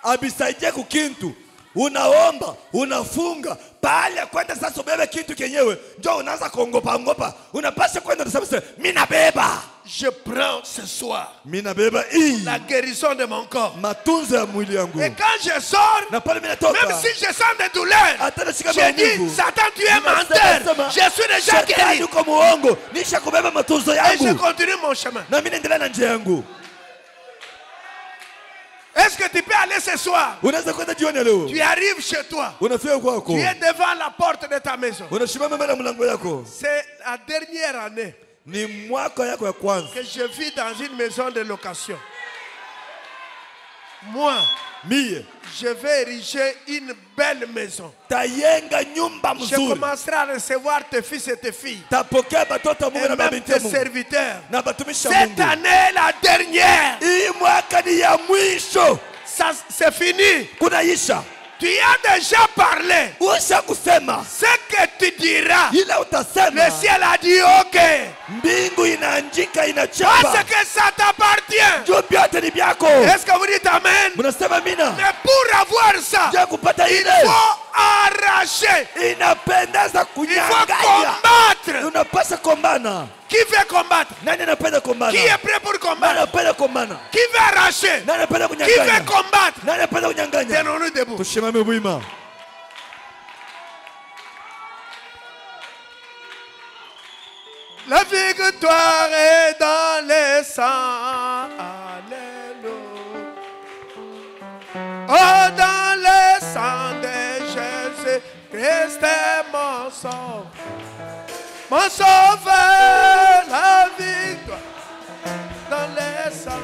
Abisaidie kukintu. Unaomba, unafunga, pahali ya kwenda sasa ubebe kitu kenyewe, njoo unaanza kuongopa. Unapaswa kwenda unasema mimi nabeba.
Je prends ce soir
Mimi nabeba hii.
la guérison de mon corps.
Matunzo ya mwili yangu.
Et quand je sors,
Na pale mimi natoka.
même si je sens des douleurs, je dis, Satan, tu es menteur. Je suis déjà guéri.
Uko muongo. Nisha kubeba matunzo
Et je
yangu.
continue mon chemin.
Na mimi naendelea na njia yangu.
Est-ce que tu peux aller ce soir?
Unaweza kwenda jioni leo.
Tu arrives chez toi.
Unafika kwako.
Tu es devant la porte de ta maison.
Unasimama mbele ya mlango yako.
C'est la dernière année
Ni mwaka yako ya kwanza.
que je vis dans une maison de location. Moi,
Mie
je vais ériger une belle maison.
tayenga nyumba
Je
mzuri.
commencerai à recevoir tes fils et tes filles.
Tapokea batoto wa Mungu
Et
na
même
mabinti
tes
wa Mungu.
serviteurs.
Na batumishi wa
Cette
Mungu.
année, la dernière.
Hii mwaka ni ya mwisho.
Ça, c'est fini.
Kunaisha.
Tu as déjà parlé.
Usha kusema.
Ce que tu diras,
Ila utasema.
le ciel a dit OK.
Mbingu inaandika
Parce
inachapa.
que ça t'appartient.
Juu vyote ni vyako.
Est-ce que vous dites Amen?
Mnasema mina.
Mais pour avoir ça,
Je kupata
il
ile.
faut arracher.
Inapendeza
Il faut
kunyanganya.
combattre.
Unapaswa kombana.
Qui veut combattre?
Nani anapenda kombana?
Qui est prêt pour
Nani
combattre?
anapenda kombana?
Qui veut arracher?
Nani anapenda
Qui veut
kunyanganya?
combattre?
Nani anapenda kunyanganya?
Tenons-nous debout.
Tushimame wima.
La victoire est dans les sangs. Alléluia. Oh, dans le sang de Jésus Christ est mon sauveur. Mon sauveur, la victoire dans les sangs.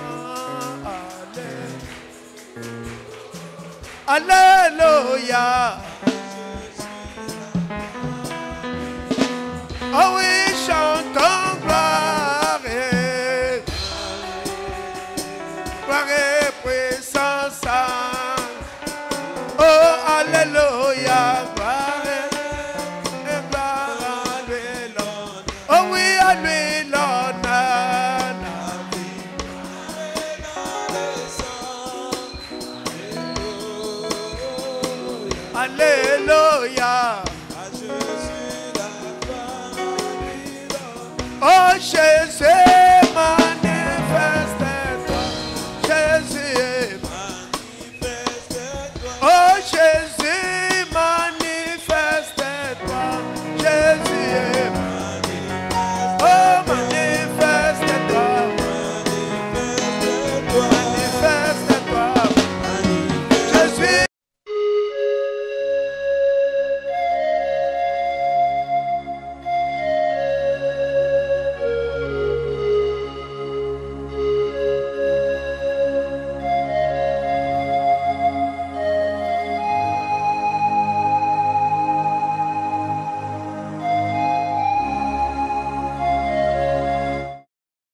Alléluia. Oh oui, chantons gloire et puissance. Oh, alléluia, gloire et gloire à lui l'honneur. Oh oui, à lui l'honneur. Alléluia. Oh Jésus.